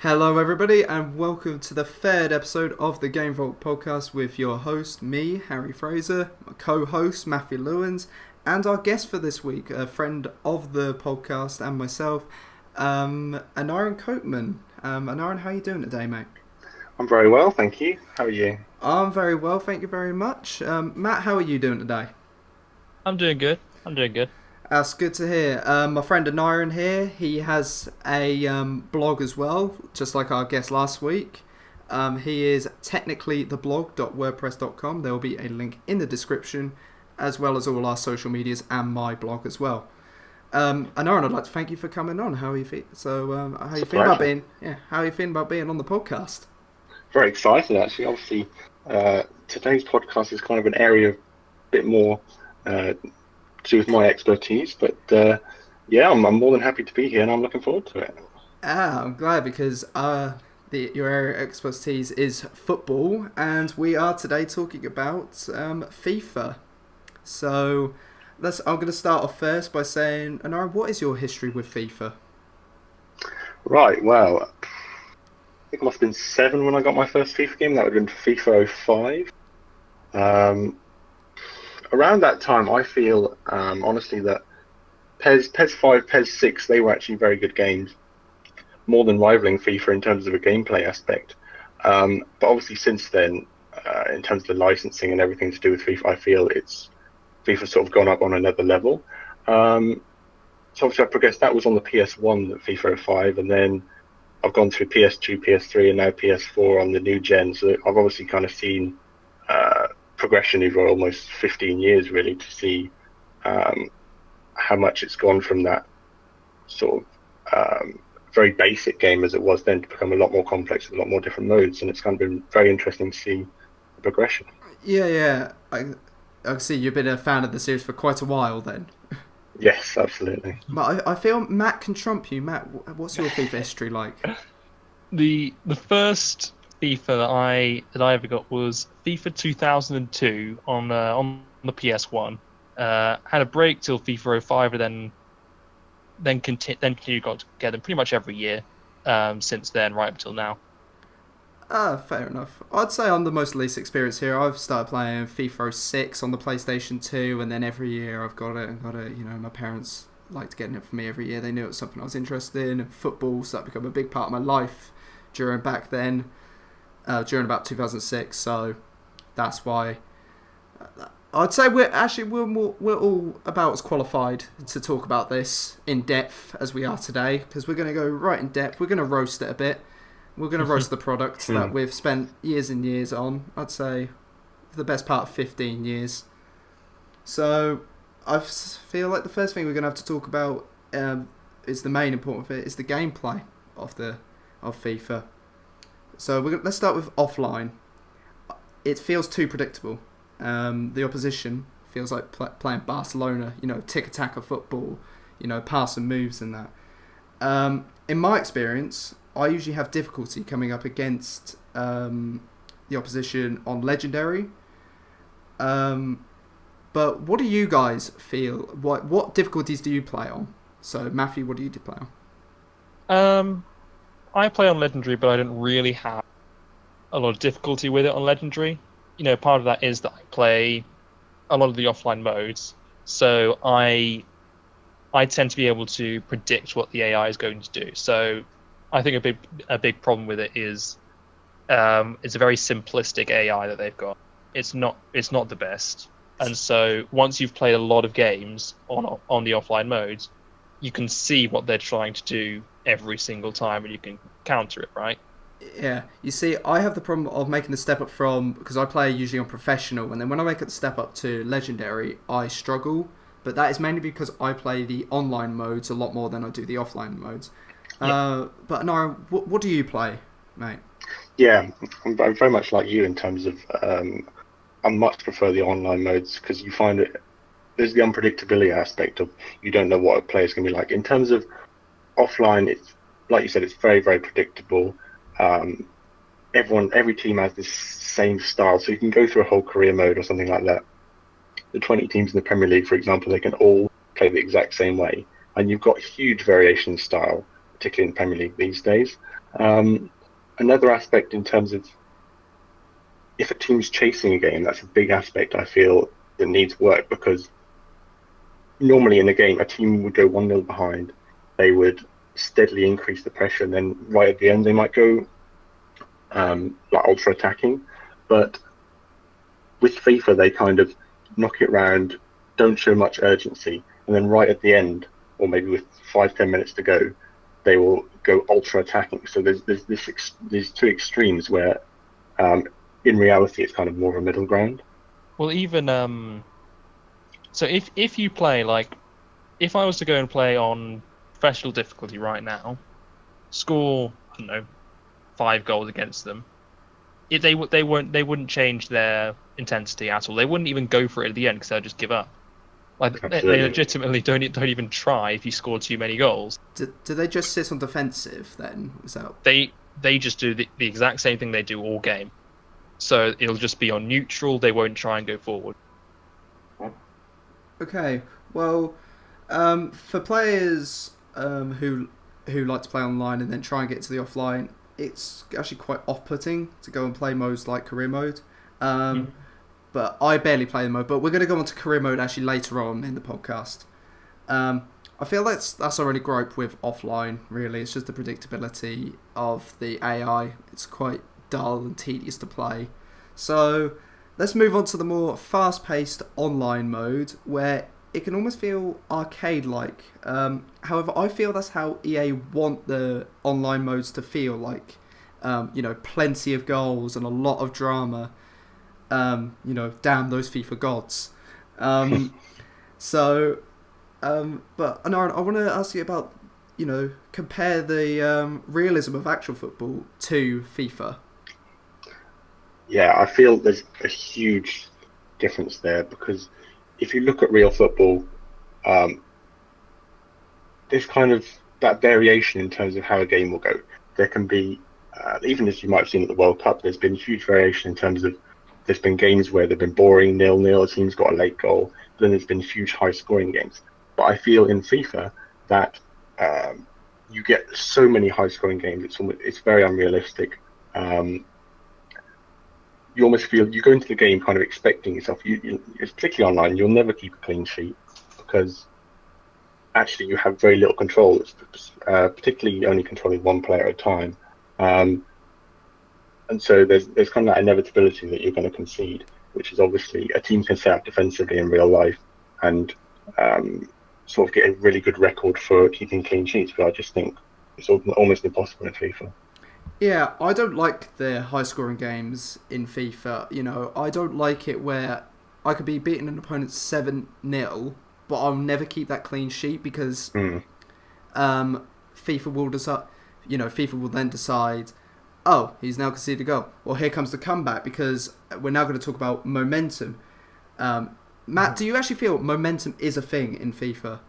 Hello, everybody, and welcome to the third episode of the Game Vault podcast with your host, me, Harry Frazer, my co-host, Matthew Lewins, and our guest for this week, a friend of the podcast and myself, Anyron Coatman. Anyron, how are you doing today, mate? I'm very well, thank you. How are you? I'm very well, thank you very much. Matt, how are you doing today? I'm doing good. I'm doing good. That's good to hear. My friend Anyron here, he has a blog as well, just like our guest last week. He is technically theblog.wordpress.com. There will be a link in the description, as well as all our social medias and my blog as well. Anyron, I'd like to thank you for coming on. How are you feeling? How you feeling about being? Yeah, how are you feeling about being on the podcast? Very excited, actually. Obviously, today's podcast is kind of an area a bit more to do with my expertise, but yeah, I'm more than happy to be here, and I'm looking forward to it. I'm glad because your area of expertise is football, and we are today talking about FIFA. So I'm going to start off first by saying, Anyron, what is your history with FIFA? Right, well, I think I must have been 7 when I got my first FIFA game. That would have been FIFA 05. Around that time, I feel, honestly, that PES 5, PES 6, they were actually very good games, more than rivaling FIFA in terms of a gameplay aspect. But obviously since then, in terms of the licensing and everything to do with FIFA, I feel FIFA's sort of gone up on another level. So obviously I progressed. That was on the PS1, FIFA 05, and then I've gone through PS2, PS3, and now PS4 on the new gen. So I've obviously kind of seen progression over almost 15 years, really, to see how much it's gone from that sort of very basic game as it was then to become a lot more complex with a lot more different modes. And it's kind of been very interesting to see the progression. Yeah. I see you've been a fan of the series for quite a while then. Yes, absolutely. But I feel Matt can trump you. Matt, what's your FIFA history like? The first FIFA that I ever got was FIFA 2002 on the PS1. Had a break till FIFA 05, and then continued got to get them pretty much every year since then, right up till now. Fair enough. I'd say I'm the most least experienced here. I've started playing FIFA 06 on the PlayStation 2, and then every year I've got it. You know, my parents liked getting it for me every year. They knew it was something I was interested in. And football started to become a big part of my life during about 2006. So that's why I'd say we're all about as qualified to talk about this in depth as we are today, because we're going to go right in depth. We're going to roast it a bit. We're going to roast the product that we've spent years and years on. I'd say for the best part of 15 years. So I feel like the first thing we're going to have to talk about is the main important bit, is the gameplay of FIFA. So let's start with offline. It feels too predictable. The opposition feels like playing Barcelona, tick-attack of football, pass and moves and that. In my experience, I usually have difficulty coming up against the opposition on Legendary. But what do you guys feel? What difficulties do you play on? So, Matthew, what do you play on? I play on Legendary, but I don't really have a lot of difficulty with it on Legendary. Part of that is that I play a lot of the offline modes, so I tend to be able to predict what the AI is going to do. So I think a big problem with it is it's a very simplistic AI that they've got. It's not the best, and so once you've played a lot of games on the offline modes, you can see what they're trying to do every single time, and you can counter it, right? Yeah, you see, I have the problem of making the step up because I play usually on professional, and then when I make the step up to legendary, I struggle. But that is mainly because I play the online modes a lot more than I do the offline modes. Yeah. But no, what do you play, mate? Yeah, I'm very much like you in terms of I much prefer the online modes because you find there's the unpredictability aspect of you don't know what a player's going to be like. In terms of offline, it's like you said, it's very, very predictable. Every team has this same style, so you can go through a whole career mode or something like that. The 20 teams in the Premier League, for example, they can all play the exact same way, and you've got huge variation in style particularly in the Premier League these days. Another aspect in terms of if a team's chasing a game, that's a big aspect I feel that needs work, because normally in a game, a team would go 1-0 behind, they would steadily increase the pressure, and then right at the end, they might go like ultra attacking. But with FIFA, they kind of knock it round, don't show much urgency, and then right at the end, or maybe with 5-10 minutes to go, they will go ultra attacking. So there's these two extremes where, in reality, it's kind of more of a middle ground. Well, even so if you play like, if I was to go and play on professional difficulty right now, score, I don't know, 5 goals against them, they wouldn't change their intensity at all. They wouldn't even go for it at the end because they'll just give up. Like they legitimately don't even try if you score too many goals. Do they just sit on defensive then? Is that... They just do the exact same thing they do all game. So it'll just be on neutral. They won't try and go forward. Okay, well, for players who like to play online and then try and get to the offline, it's actually quite off-putting to go and play modes like career mode. But I barely play the mode. But we're going to go on to career mode actually later on in the podcast. I feel that's our only gripe with offline, really. It's just the predictability of the AI. It's quite dull and tedious to play. So let's move on to the more fast-paced online mode, where it can almost feel arcade-like. However, I feel that's how EA want the online modes to feel like. Plenty of goals and a lot of drama. Damn those FIFA gods. But Anyron, I want to ask you about, compare the realism of actual football to FIFA. Yeah, I feel there's a huge difference there, because if you look at real football, there's kind of that variation in terms of how a game will go. There can be, even as you might have seen at the World Cup, there's been huge variation in terms of, there's been games where they've been boring, 0-0, a team's got a late goal, but then there's been huge high-scoring games. But I feel in FIFA that you get so many high-scoring games, it's very unrealistic. You almost feel, you go into the game kind of expecting yourself, particularly online, you'll never keep a clean sheet, because actually you have very little control, particularly only controlling one player at a time. And so there's kind of that inevitability that you're going to concede, which is obviously a team can set up defensively in real life and sort of get a really good record for keeping clean sheets, but I just think it's almost impossible in FIFA. Yeah, I don't like the high-scoring games in FIFA. I don't like it where I could be beating an opponent 7-0, but I'll never keep that clean sheet because FIFA will decide. FIFA will then decide, oh, he's now conceded a goal. Well, here comes the comeback, because we're now going to talk about momentum. Matt, do you actually feel momentum is a thing in FIFA?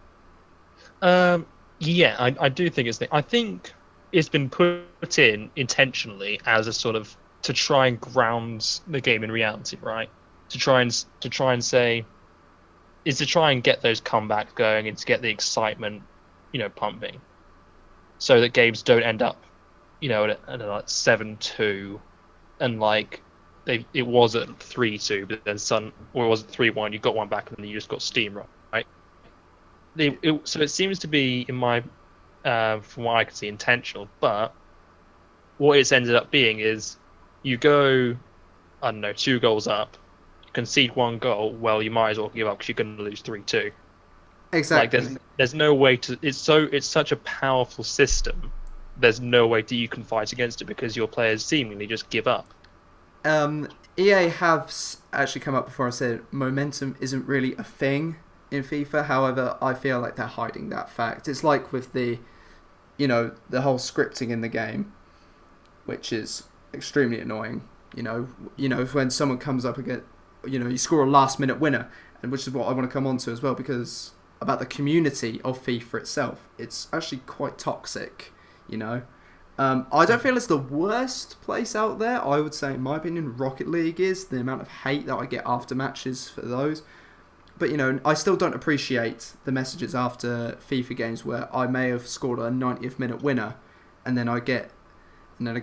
Yeah, I do think it's a thing. I think it's been put in intentionally as a sort of to try and ground the game in reality, right? To try and say, is to try and get those comebacks going and to get the excitement, pumping, so that games don't end up, at like 7-2, and like it was at 3-2, but then or it was at 3-1, you got one back and then you just got steamrolled, right? So it seems to be, in my from what I can see, intentional, but what it's ended up being is you go, 2 goals up, concede 1 goal, well, you might as well give up because you're going to lose 3-2. Exactly. Like there's no way to. It's such a powerful system. There's no way that you can fight against it because your players seemingly just give up. EA have actually come up before and said momentum isn't really a thing in FIFA. However, I feel like they're hiding that fact. It's like with the whole scripting in the game, which is extremely annoying. When someone comes up against, you score a last-minute winner, and which is what I want to come on to as well, because about the community of FIFA itself, it's actually quite toxic. I don't feel it's the worst place out there. I would say, in my opinion, Rocket League is. The amount of hate that I get after matches for those. But I still don't appreciate the messages after FIFA games where I may have scored a 90th minute winner, and then I get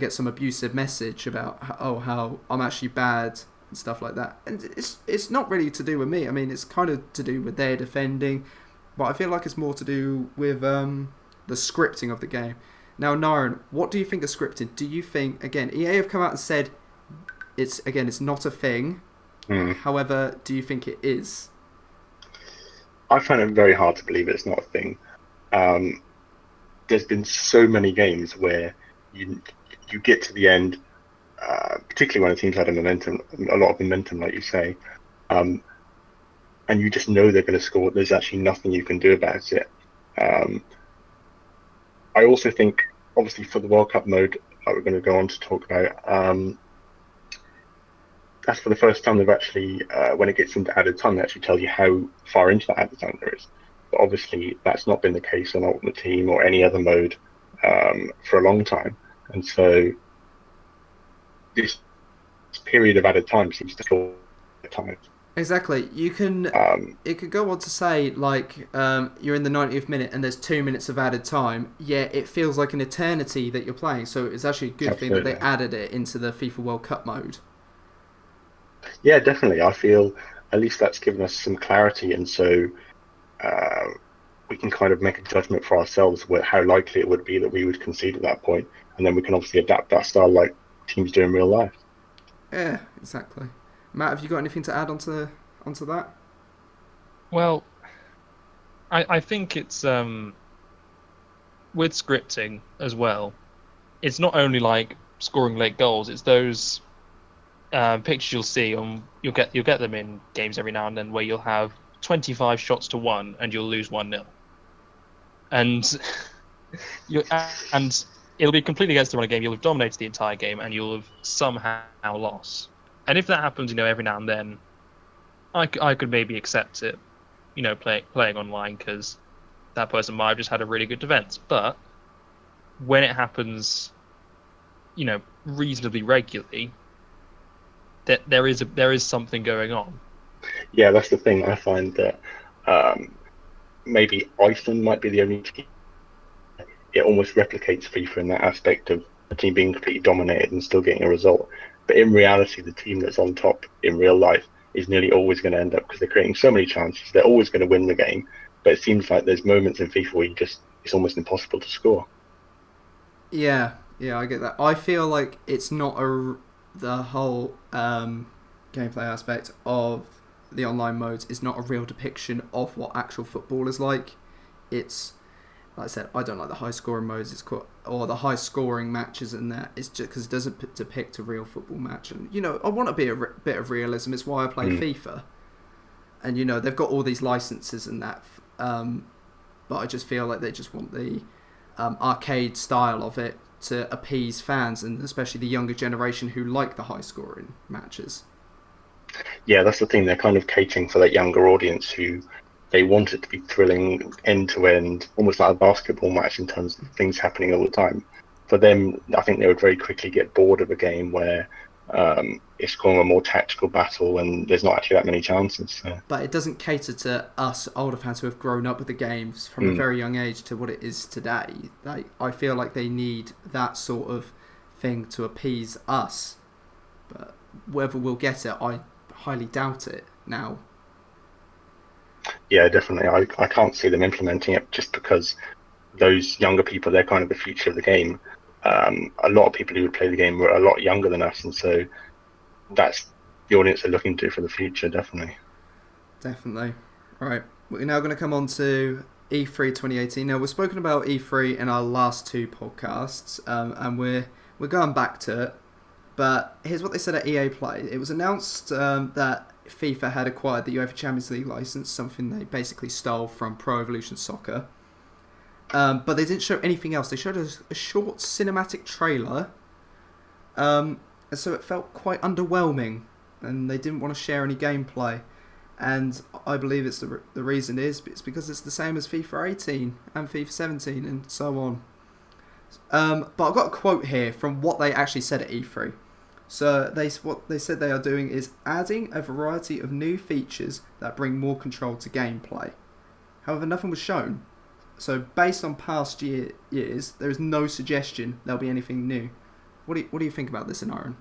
some abusive message about how I'm actually bad and stuff like that. And it's not really to do with me. I mean, it's kind of to do with their defending, but I feel like it's more to do with the scripting of the game. Now, Naren, what do you think of scripting? Do you think, again, EA have come out and said it's not a thing. However, do you think it is? I find it very hard to believe it's not a thing. There's been so many games where you get to the end, particularly when a team's had a lot of momentum, like you say, and you just know they're going to score. There's actually nothing you can do about it. I also think, obviously, for the World Cup mode that we're going to go on to talk about, that's for the first time they've actually, when it gets into added time, they actually tell you how far into that added time there is. But obviously, that's not been the case on Ultimate Team or any other mode for a long time. And so this period of added time seems to feel time. Exactly. You can. It could go on to say like you're in the 90th minute and there's 2 minutes of added time. Yeah, it feels like an eternity that you're playing. So it's actually a good thing that they added it into the FIFA World Cup mode. Yeah, definitely. I feel at least that's given us some clarity, and so we can kind of make a judgment for ourselves how likely it would be that we would concede at that point, and then we can obviously adapt that style like teams do in real life. Yeah, exactly. Matt, have you got anything to add onto that? Well, I think it's with scripting as well. It's not only like scoring late goals; it's those pictures you'll see you'll get them in games every now and then where you'll have 25 shots to 1 and you'll lose 1-0, and and it'll be completely against the run of game. You'll have dominated the entire game and you'll have somehow lost. And if that happens, every now and then, I could maybe accept it, playing online because that person might have just had a really good defense. But when it happens, reasonably regularly, that there is something going on. Yeah, that's the thing. I find that maybe Iceland might be the only team. It almost replicates FIFA in that aspect of a team being completely dominated and still getting a result. But in reality, the team that's on top in real life is nearly always going to end up, because they're creating so many chances, they're always going to win the game. But it seems like there's moments in FIFA where it's almost impossible to score. Yeah, I get that. I feel like it's not the whole gameplay aspect of the online modes is not a real depiction of what actual football is like. It's, like I said, I don't like the high scoring modes or the high scoring matches and that. It's just because it doesn't depict a real football match. And, I want to be a bit of realism. It's why I play FIFA. And, they've got all these licenses and that. But I just feel like they just want the arcade style of it to appease fans, and especially the younger generation who like the high scoring matches. Yeah, that's the thing. They're kind of catering for that younger audience who they want it to be thrilling end to end, almost like a basketball match in terms of things happening all the time. For them, I think they would very quickly get bored of a game where it's kind of a more tactical battle and there's not actually that many chances. So. But it doesn't cater to us older fans who have grown up with the games from a very young age to what it is today. I feel like they need that sort of thing to appease us. But whether we'll get it, I highly doubt it now. Yeah, definitely. I can't see them implementing it just because those younger people, they're kind of the future of the game. A lot of people who would play the game were a lot younger than us, and so that's the audience they're looking to for the future, definitely. Definitely. Right, we're now going to come on to E3 2018. Now, we've spoken about E3 in our last two podcasts, and we're going back to it. But here's what they said at EA Play. It was announced that FIFA had acquired the UEFA Champions League license, something they basically stole from Pro Evolution Soccer. But they didn't show anything else. They showed a short cinematic trailer, and so it felt quite underwhelming, and they didn't want to share any gameplay. And I believe it's the reason is it's because it's the same as FIFA 18 and FIFA 17 and so on. But I've got a quote here from what they actually said at E3. So what they said they are doing is adding a variety of new features that bring more control to gameplay. However, nothing was shown. So based on past years, there is no suggestion there'll be anything new. What do you think about this, Anyron?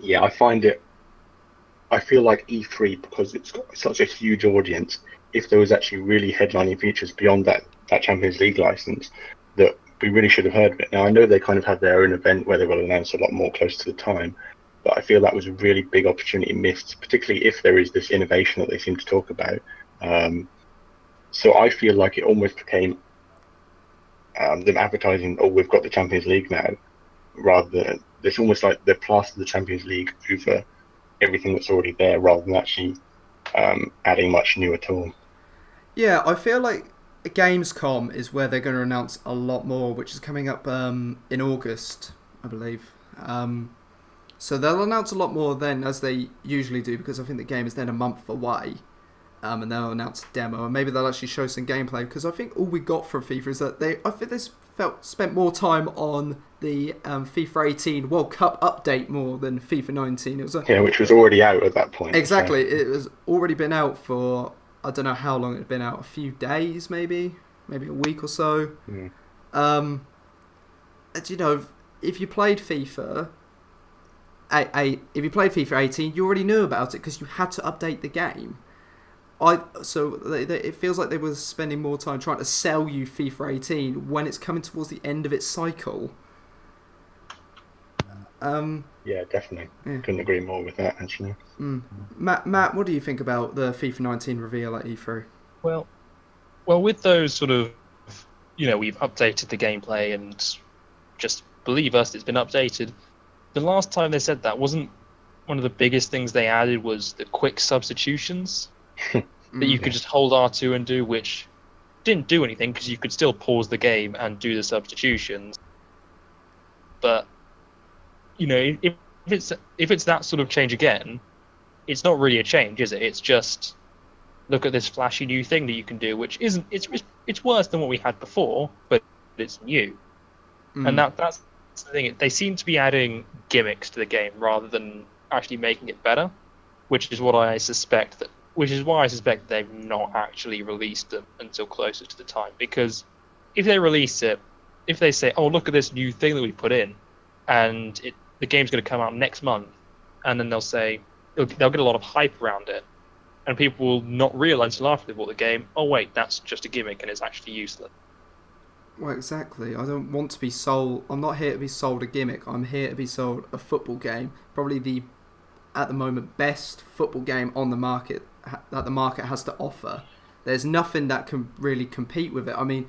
Yeah, I feel like E3, because it's got such a huge audience, if there was actually really headlining features beyond that Champions League license, that we really should have heard of it. Now, I know they kind of had their own event where they will announce a lot more close to the time, but I feel that was a really big opportunity missed, particularly if there is this innovation that they seem to talk about. So I feel like it almost became them advertising, oh, we've got the Champions League now, rather than it's almost like they've plastered the Champions League over everything that's already there, rather than actually adding much new at all. Yeah, I feel like Gamescom is where they're going to announce a lot more, which is coming up in August, I believe. So they'll announce a lot more then, as they usually do, because I think the game is then a month away. And they'll announce a demo, and maybe they'll actually show some gameplay. Because I think all we got from FIFA is that I think they spent more time on the FIFA 18 World Cup update more than FIFA 19. It was which was already out at that point. Exactly, so. It was already been out for, I don't know how long it had been out, a few days maybe a week or so. Mm. And, if you played FIFA. If you played FIFA 18, you already knew about it because you had to update the game. It feels like they were spending more time trying to sell you FIFA 18 when it's coming towards the end of its cycle. Yeah, definitely. Yeah. Couldn't agree more with that, actually. Matt, what do you think about the FIFA 19 reveal at E3? Well, with those sort of, we've updated the gameplay and just believe us, it's been updated. The last time they said that, wasn't one of the biggest things they added was the quick substitutions that you could just hold R2 and do, which didn't do anything because you could still pause the game and do the substitutions. But if it's that sort of change again, it's not really a change, is it? It's just look at this flashy new thing that you can do, which isn't. It's worse than what we had before, but it's new, and that's the thing. They seem to be adding gimmicks to the game rather than actually making it better, which is why I suspect they've not actually released them until closer to the time. Because if they release it, if they say, "Oh, look at this new thing that we put in," and the game's going to come out next month, and then they'll say they'll get a lot of hype around it, and people will not realise until after they've bought the game, "Oh wait, that's just a gimmick and it's actually useless." Well, exactly. I don't want to be sold. I'm not here to be sold a gimmick. I'm here to be sold a football game. Probably at the moment, best football game on the market that the market has to offer. There's nothing that can really compete with it. I mean,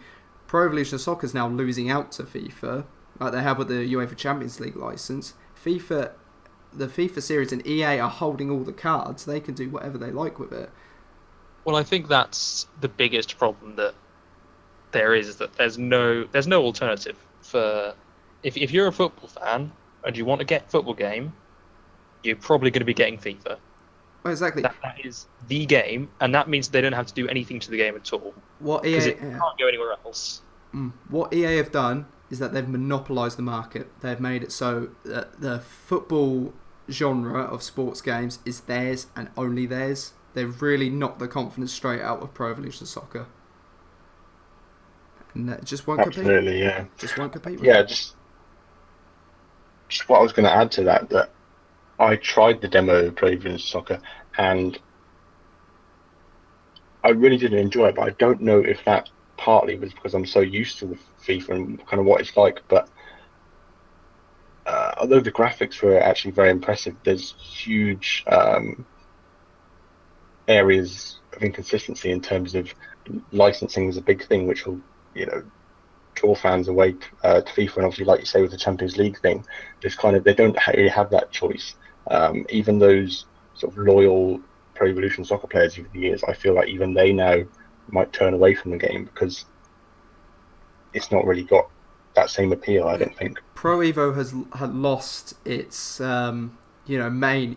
Pro Evolution Soccer is now losing out to FIFA, like they have with the UEFA Champions League license. The FIFA series and EA are holding all the cards. They can do whatever they like with it. Well, I think that's the biggest problem that there is that there's no alternative for if you're a football fan and you want to get a football game, you're probably going to be getting FIFA. Well, exactly. That is the game, and that means they don't have to do anything to the game at all. Because it can't go anywhere else. What EA have done is that they've monopolised the market. They've made it so that the football genre of sports games is theirs and only theirs. They've really knocked the confidence straight out of Pro Evolution Soccer. And it just won't compete. Absolutely, yeah. Just won't compete with it. Just what I was going to add to that I tried the demo of Pro Evolution Soccer and I really didn't enjoy it, but I don't know if that partly was because I'm so used to the FIFA and kind of what it's like, but although the graphics were actually very impressive, there's huge areas of inconsistency in terms of licensing is a big thing, which will, draw fans away to FIFA. And obviously, like you say, with the Champions League thing, they don't really have that choice. Even those sort of loyal Pro Evolution Soccer players over the years, I feel like even they now might turn away from the game because it's not really got that same appeal, I don't think. Pro Evo had lost its main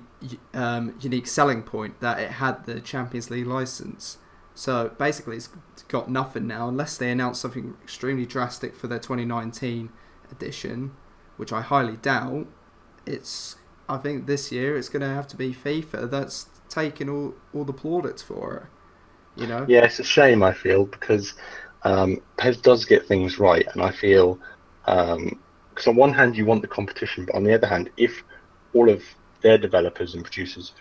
unique selling point, that it had the Champions League license. So basically it's got nothing now unless they announce something extremely drastic for their 2019 edition. which I highly doubt, I think this year it's going to have to be FIFA that's taking all the plaudits for it. You know? Yeah, it's a shame, I feel, because PES does get things right, and I feel because on one hand you want the competition, but on the other hand, if all of their developers and producers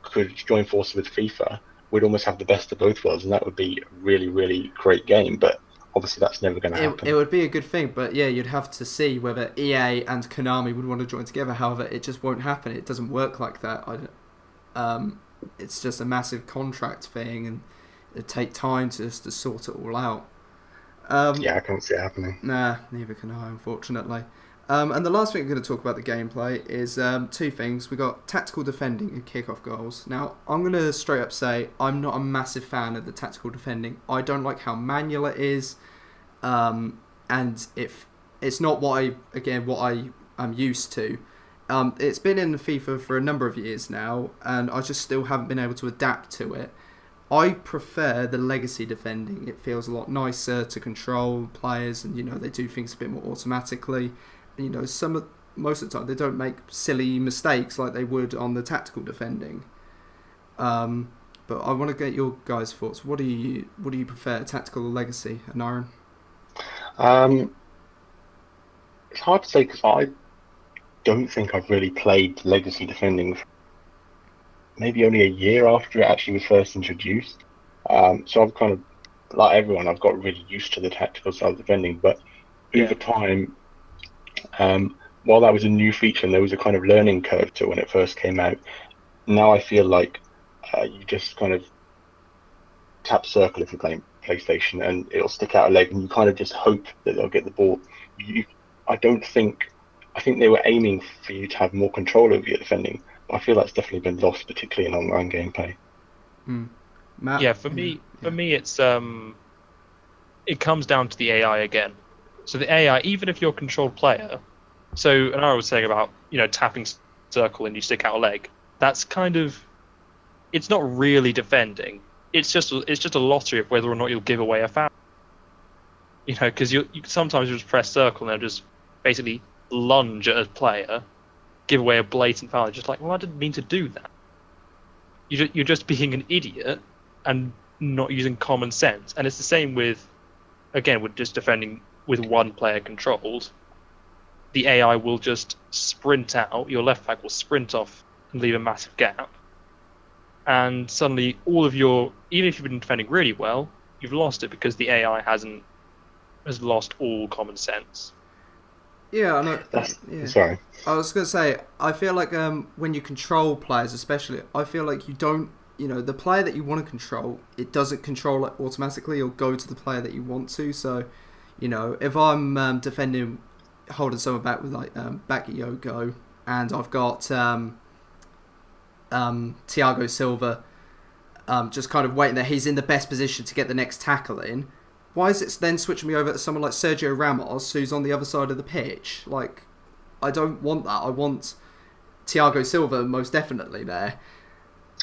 could join forces with FIFA, we'd almost have the best of both worlds, and that would be a really, really great game. But obviously, that's never going to happen. It would be a good thing, but yeah, you'd have to see whether EA and Konami would want to join together. However, it just won't happen. It doesn't work like that. It's just a massive contract thing, and it'd take time to sort it all out. Yeah, I can't see it happening. Nah, neither can I, unfortunately. And the last thing I'm going to talk about the gameplay is two things. We got tactical defending and kick-off goals. Now, I'm going to straight up say I'm not a massive fan of the tactical defending. I don't like how manual it is, and if it's not what I am used to. It's been in FIFA for a number of years now, and I just still haven't been able to adapt to it. I prefer the legacy defending. It feels a lot nicer to control players, and they do things a bit more automatically. Most of the time they don't make silly mistakes like they would on the tactical defending. But I want to get your guys' thoughts. What do you prefer, tactical or legacy, Anyron? It's hard to say because I don't think I've really played legacy defending maybe only a year after it actually was first introduced. So I've kind of, like everyone, I've got really used to the tactical style of defending, but over time, while that was a new feature and there was a kind of learning curve to it when it first came out, now I feel like you just kind of tap circle if you're playing PlayStation and it'll stick out a leg and you kind of just hope that they'll get the ball. I think they were aiming for you to have more control over your defending. I feel that's definitely been lost, particularly in online gameplay. Matt? Yeah, for me, it's it comes down to the AI again. So the AI, even if you're a controlled player, and I was saying about tapping circle and you stick out a leg, that's kind of, it's not really defending. It's just a lottery of whether or not you'll give away a foul. Because you sometimes just press circle and just basically lunge at a player, give away a blatant foul. Just like, well, I didn't mean to do that. You're just being an idiot and not using common sense. And it's the same with just defending with one player controlled. The AI will just sprint out. Your left back will sprint off and leave a massive gap. And suddenly, even if you've been defending really well, you've lost it because the AI has lost all common sense. Yeah, I know. Sorry. I was going to say, I feel like when you control players especially, I feel like you don't, the player that you want to control, it doesn't control it automatically or go to the player that you want to. So, if I'm defending, holding someone back with like Bakayoko, and I've got Thiago Silva just kind of waiting there, he's in the best position to get the next tackle in. Why is it then switching me over to someone like Sergio Ramos, who's on the other side of the pitch? Like, I don't want that. I want Thiago Silva most definitely there,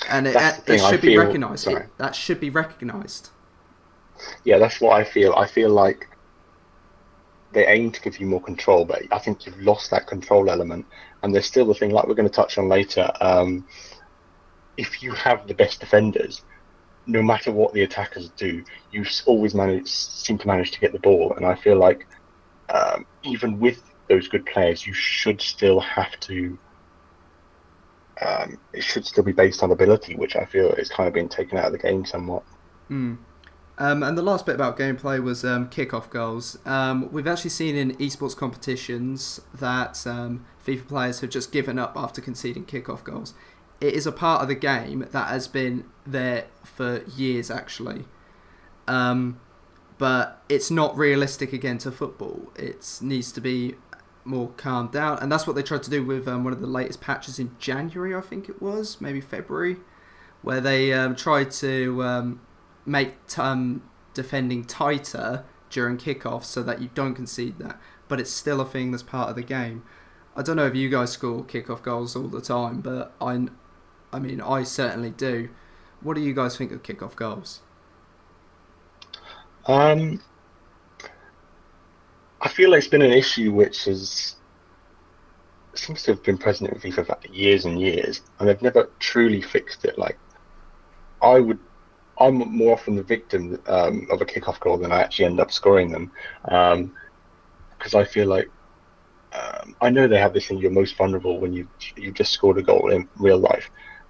and it should be recognised. That should be recognised. Yeah, that's what I feel. I feel like they aim to give you more control, but I think you've lost that control element. And there's still the thing, like we're going to touch on later. If you have the best defenders, no matter what the attackers do, you always seem to manage to get the ball. And I feel like even with those good players, you should still have to. It should still be based on ability, which I feel is kind of being taken out of the game somewhat. And the last bit about gameplay was kick-off goals. We've actually seen in esports competitions that FIFA players have just given up after conceding kick-off goals. It is a part of the game that has been there for years, actually. But it's not realistic again to football. It needs to be more calmed down. And that's what they tried to do with one of the latest patches in January, I think it was, maybe February, where they tried to make defending tighter during kickoffs so that you don't concede that. But it's still a thing that's part of the game. I don't know if you guys score kickoff goals all the time, but I mean, I certainly do. What do you guys think of kickoff goals? I feel like it's been an issue which seems to have been present in FIFA for years and years, and they've never truly fixed it. Like, I'm more often the victim of a kickoff goal than I actually end up scoring them, because I feel like I know they have this thing: you're most vulnerable when you just scored a goal in real life,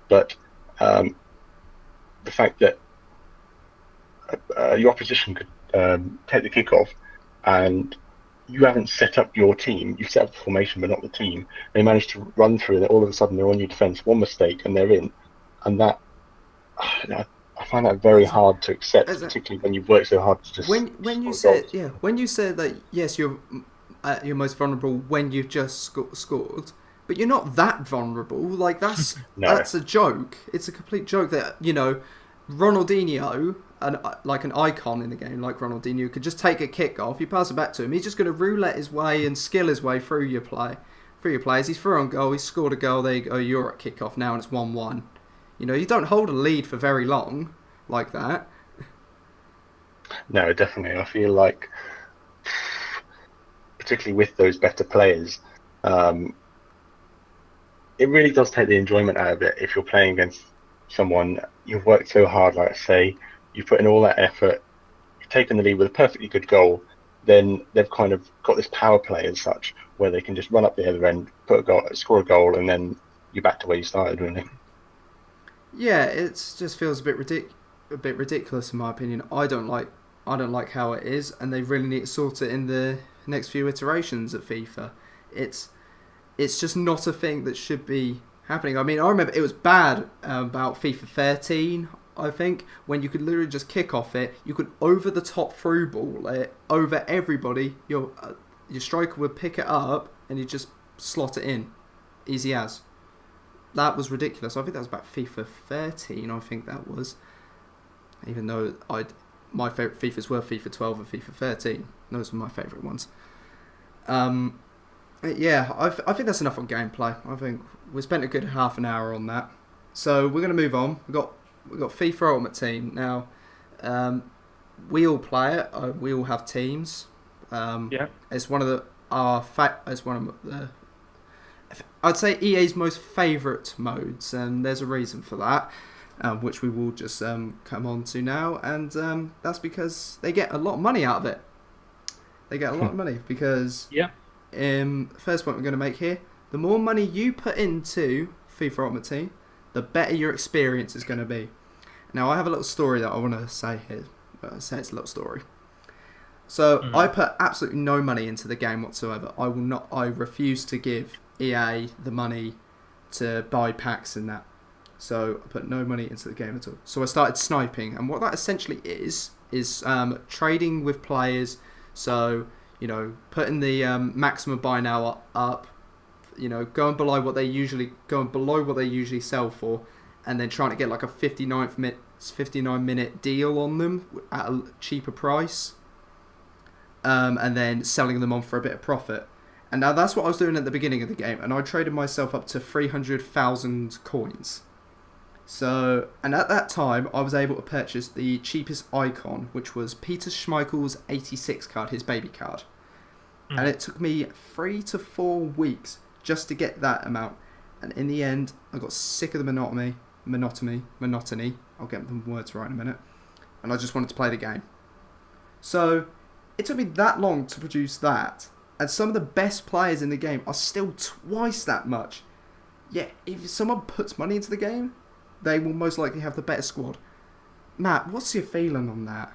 but the fact that your opposition could take the kickoff and you haven't set up your team, you've set up the formation but not the team, they manage to run through it, all of a sudden they're on your defence, one mistake and they're in, and that I find that very hard to accept, particularly when you've worked so hard to just when you said when you said that, yes, you're most vulnerable when you've just scored, but you're not that vulnerable. Like, that's No. that's a joke. It's a complete joke that, you know, Ronaldinho, like an icon in the game, like Ronaldinho, could just take a kick off. You pass it back to him. He's just going to roulette his way and skill his way through your players. He's through on goal. He's scored a goal. There you go. You're at kick off now, and it's 1-1. You know, you don't hold a lead for very long like that. No, definitely. I feel like, particularly with those better players, it really does take the enjoyment out of it if you're playing against someone you've worked so hard, like I say, you've put in all that effort, you've taken the lead with a perfectly good goal, then they've kind of got this power play as such, where they can just run up the other end, score a goal, and then you're back to where you started, really. Yeah, it just feels a bit ridiculous in my opinion. I don't like how it is, and they really need to sort it in the next few iterations of FIFA. It's just not a thing that should be happening. I mean, I remember it was bad about FIFA 13, I think, when you could literally just kick off it. You could over the top through ball it over everybody. Your striker would pick it up and you just slot it in, easy as. That was ridiculous. I think that was about FIFA 13. I think that was, even though my favourite FIFAs were FIFA 12 and FIFA 13. Those were my favourite ones. Yeah, I think that's enough on gameplay. I think we spent a good half an hour on that. So we're going to move on. We've got FIFA Ultimate Team now. We all play it. We all have teams. Yeah. It's one of the I'd say EA's most favourite modes, and there's a reason for that, which we will just come on to now, and that's because they get a lot of money out of it. They get a lot of money because first point we're going to make here, the more money you put into FIFA Ultimate Team, the better your experience is going to be. Now, I have a little story that I want to say here. Say it's a little story. So I put absolutely no money into the game whatsoever. I refuse to give EA the money to buy packs and that. So I put no money into the game at all. So I started sniping, and what that essentially is trading with players. So, you know, putting the maximum buy now up, you know, going below what they usually sell for, and then trying to get like a 59 minute deal on them at a cheaper price, and then selling them on for a bit of profit. And now that's what I was doing at the beginning of the game, and I traded myself up to 300,000 coins. So, and at that time, I was able to purchase the cheapest icon, which was Peter Schmeichel's 86 card, his baby card. And it took me 3 to 4 weeks just to get that amount. And in the end, I got sick of the monotony. I'll get the words right in a minute. And I just wanted to play the game. So, it took me that long to produce that. And some of the best players in the game are still twice that much. Yeah, if someone puts money into the game, they will most likely have the better squad. Matt, what's your feeling on that?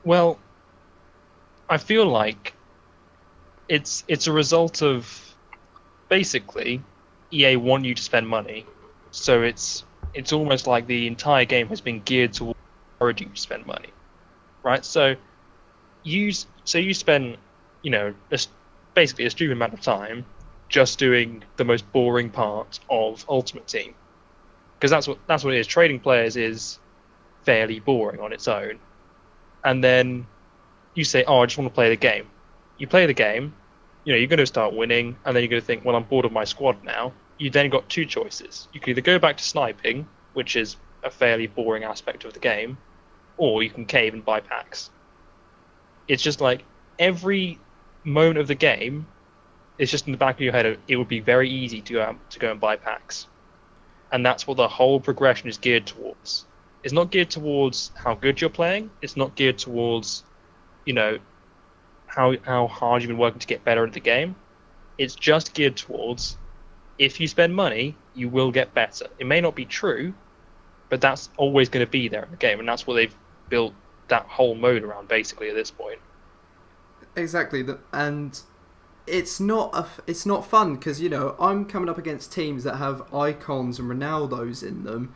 Well, I feel like it's a result of basically EA want you to spend money, so it's almost like the entire game has been geared towards encouraging you to spend money, right? So you spend, you know, basically a stupid amount of time just doing the most boring part of Ultimate Team, because that's what it is. Trading players is fairly boring on its own, and then you say, "Oh, I just want to play the game." You play the game, you know, you're going to start winning, and then you're going to think, "Well, I'm bored of my squad now." You then got two choices. You can either go back to sniping, which is a fairly boring aspect of the game, or you can cave and buy packs. It's just like, every moment of the game is just in the back of your head. It would be very easy to go and buy packs, and that's what the whole progression is geared towards. It's not geared towards how good you're playing. It's not geared towards, how hard you've been working to get better at the game. It's just geared towards, if you spend money, you will get better. It may not be true, but that's always going to be there in the game, and that's what they've built that whole mode around, basically, at this point. Exactly, and it's not fun because I'm coming up against teams that have icons and Ronaldos in them,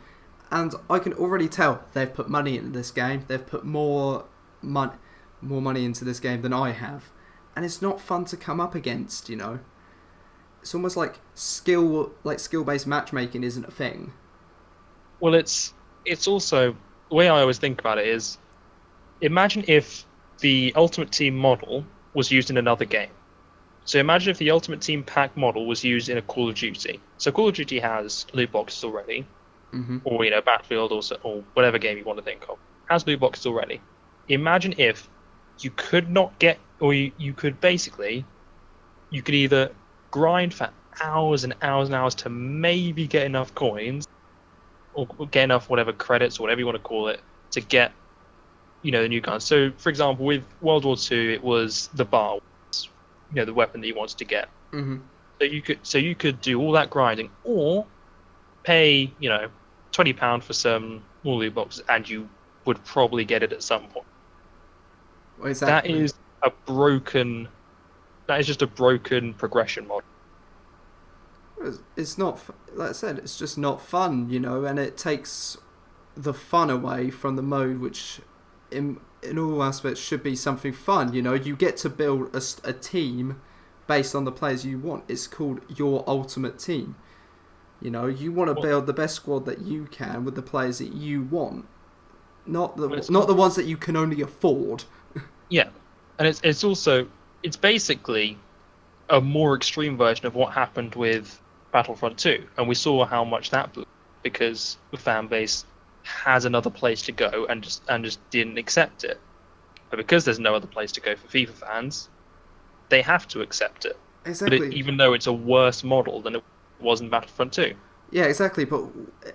and I can already tell they've put money into this game. They've put more money into this game than I have, and it's not fun to come up against. It's almost like skill-based matchmaking isn't a thing. Well, it's also, the way I always think about it is, imagine if the Ultimate Team model was used in another game. So imagine if the Ultimate Team pack model was used in a Call of Duty. So Call of Duty has loot boxes already, or Battlefield, or whatever game you want to think of has loot boxes already. Imagine if you could not get, or you could either grind for hours and hours and hours to maybe get enough coins, or get enough whatever credits or whatever you want to call it to get, the new guns. So, for example, with World War II, it was the bar, the weapon that you wanted to get. So you could do all that grinding, or pay £20 for some more loot boxes, and you would probably get it at some point. Exactly. That is just a broken progression model. It's not, like I said, it's just not fun, and it takes the fun away from the mode, which in all aspects should be something fun. You get to build a team based on the players you want. It's called your ultimate team. You want to build the best squad that you can with the players that you want, not the ones that you can only afford. Yeah, and it's basically a more extreme version of what happened with Battlefront 2, and we saw how much that blew because the fan base has another place to go and just didn't accept it. But because there's no other place to go for FIFA fans, they have to accept it. Exactly. But even though it's a worse model than it was in Battlefront 2. Yeah, exactly. But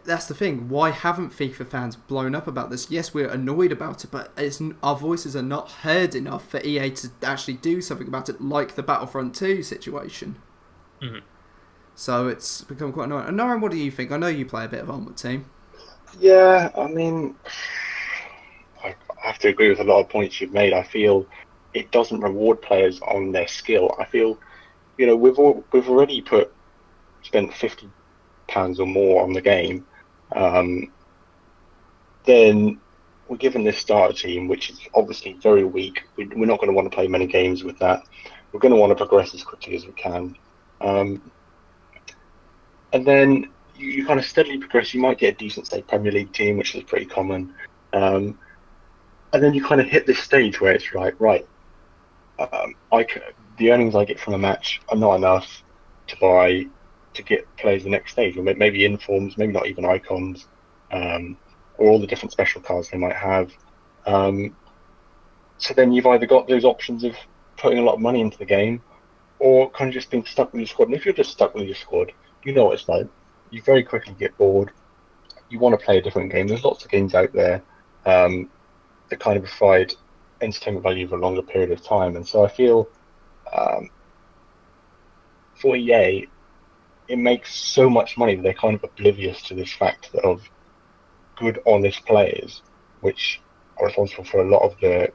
that's the thing. Why haven't FIFA fans blown up about this? Yes, we're annoyed about it, but our voices are not heard enough for EA to actually do something about it, like the Battlefront 2 situation. So it's become quite annoying. And Anyron, what do you think? I know you play a bit of Ultimate Team. Yeah, I mean, I have to agree with a lot of points you've made. I feel it doesn't reward players on their skill. I feel, we've already spent £50 or more on the game. Then we're given this starter team, which is obviously very weak. We're not going to want to play many games with that. We're going to want to progress as quickly as we can. And then you kind of steadily progress. You might get a decent, say, Premier League team, which is pretty common. And then you kind of hit this stage where it's like, right, the earnings I get from a match are not enough to get players the next stage, or maybe informs, maybe not even icons, or all the different special cards they might have. So then you've either got those options of putting a lot of money into the game, or kind of just being stuck with your squad. And if you're just stuck with your squad, you know what it's like. You very quickly get bored. You want to play a different game. There's lots of games out there that kind of provide entertainment value for a longer period of time. And so I feel for EA, it makes so much money that they're kind of oblivious to this fact of good, honest players, which are responsible for a lot of the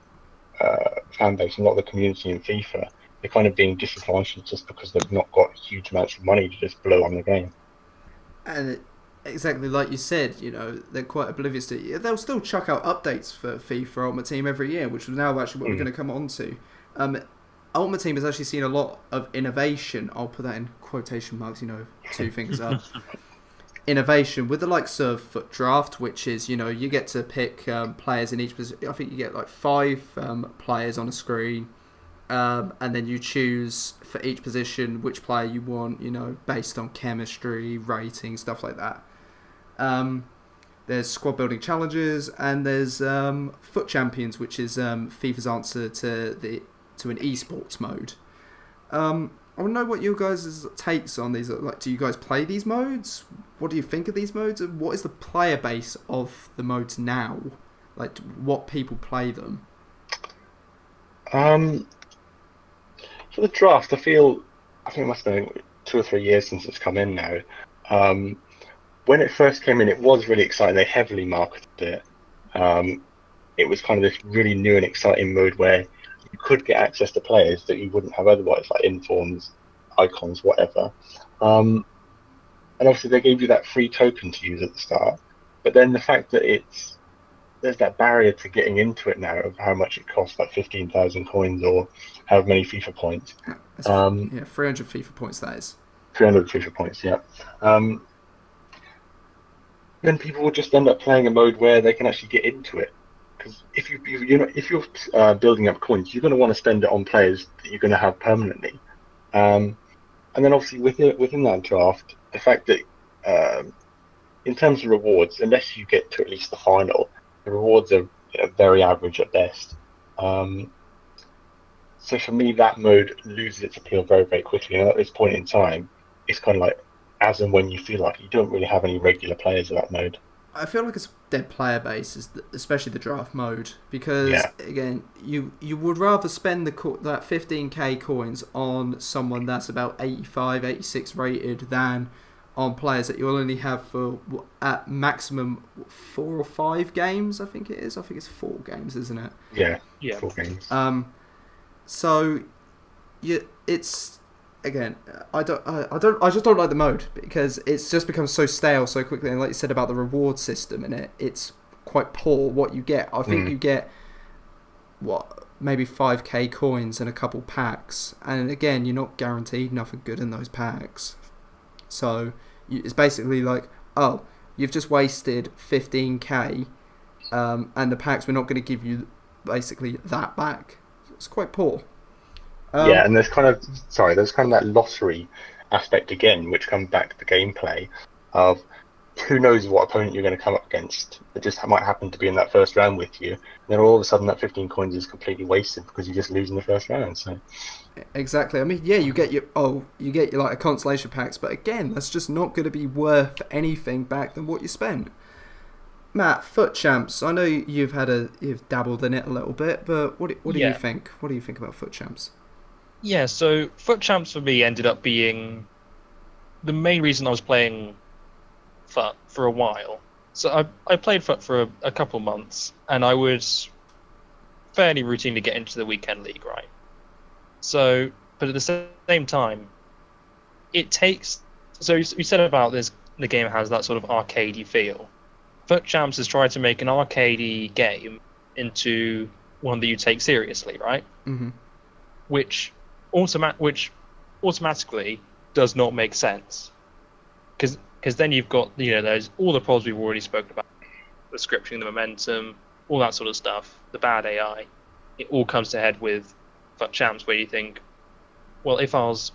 fan base and a lot of the community in FIFA. They're kind of being disadvantaged just because they've not got huge amounts of money to just blow on the game. And exactly like you said, they're quite oblivious to it. They'll still chuck out updates for FIFA Ultimate Team every year, which is now actually what we're going to come on to. Ultimate Team has actually seen a lot of innovation. I'll put that in quotation marks, two fingers up. Innovation with the likes of Foot Draft, which is, you get to pick players in each position. I think you get like 5 players on a screen. And then you choose for each position which player you want, based on chemistry, rating, stuff like that. There's squad building challenges, and there's Foot Champions, which is FIFA's answer to to an esports mode. I want to know what you guys' takes on these. Like, do you guys play these modes? What do you think of these modes? And what is the player base of the modes now? Like, what people play them? For the draft, I think it must have been 2 or 3 years since it's come in now. When it first came in, it was really exciting. They heavily marketed it. It was kind of this really new and exciting mode where you could get access to players that you wouldn't have otherwise, like informs, icons, whatever. And obviously they gave you that free token to use at the start. But then the fact that there's that barrier to getting into it now of how much it costs, like 15,000 coins or however many FIFA points. 300 FIFA points, that is. 300 FIFA points, yeah. Then people will just end up playing a mode where they can actually get into it. Because if you're building up coins, you're going to want to spend it on players that you're going to have permanently. And then obviously within that draft, the fact that in terms of rewards, unless you get to at least the final, the rewards are very average at best. So for me, that mode loses its appeal very, very quickly. And at this point in time, it's kind of like as and when you feel like you don't really have any regular players of that mode. I feel like it's dead player base, especially the draft mode, because again, you would rather spend that 15k coins on someone that's about 85, 86 rated than on players that you'll only have for at maximum 4 or 5 games. I think it is. I think it's 4 games, isn't it? Yeah. 4 games. So, it's. Again, I just don't like the mode because it's just become so stale so quickly. And like you said about the reward system in it, it's quite poor what you get. I think you get maybe 5k coins and a couple packs, and again, you're not guaranteed nothing good in those packs. So it's basically like, oh, you've just wasted 15k, and the packs we're not going to give you basically that back. It's quite poor. And there's kind of that lottery aspect again, which comes back to the gameplay of who knows what opponent you're going to come up against. It just might happen to be in that first round with you, and then all of a sudden that 15 coins is completely wasted because you just lose in the first round. So exactly. I mean, yeah, you get your like a consolation packs, but again, that's just not going to be worth anything back than what you spent. Matt, FUT Champs. I know you've dabbled in it a little bit, but what do you think? What do you think about FUT Champs? Yeah, so FUT Champs for me ended up being the main reason I was playing FUT for a while. So I played FUT for a couple months, and I would fairly routinely get into the weekend league, right? So, but at the same time, it takes. So you said about this, the game has that sort of arcadey feel. FUT Champs has tried to make an arcadey game into one that you take seriously, right? Mm-hmm. Which automatically does not make sense, because then you've got there's all the problems we've already spoken about, the scripting, the momentum, all that sort of stuff, the bad AI. It all comes to head with FUT Champs, where you think, well, if I was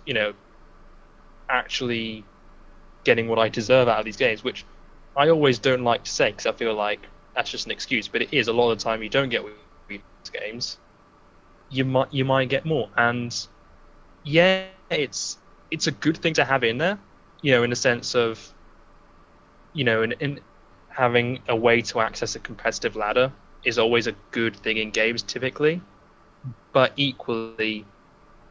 actually getting what I deserve out of these games, which I always don't like to say because I feel like that's just an excuse, but it is a lot of the time you don't get what you these games. You might get more, and yeah, it's a good thing to have in there, in the sense of, in having a way to access a competitive ladder is always a good thing in games typically, but equally,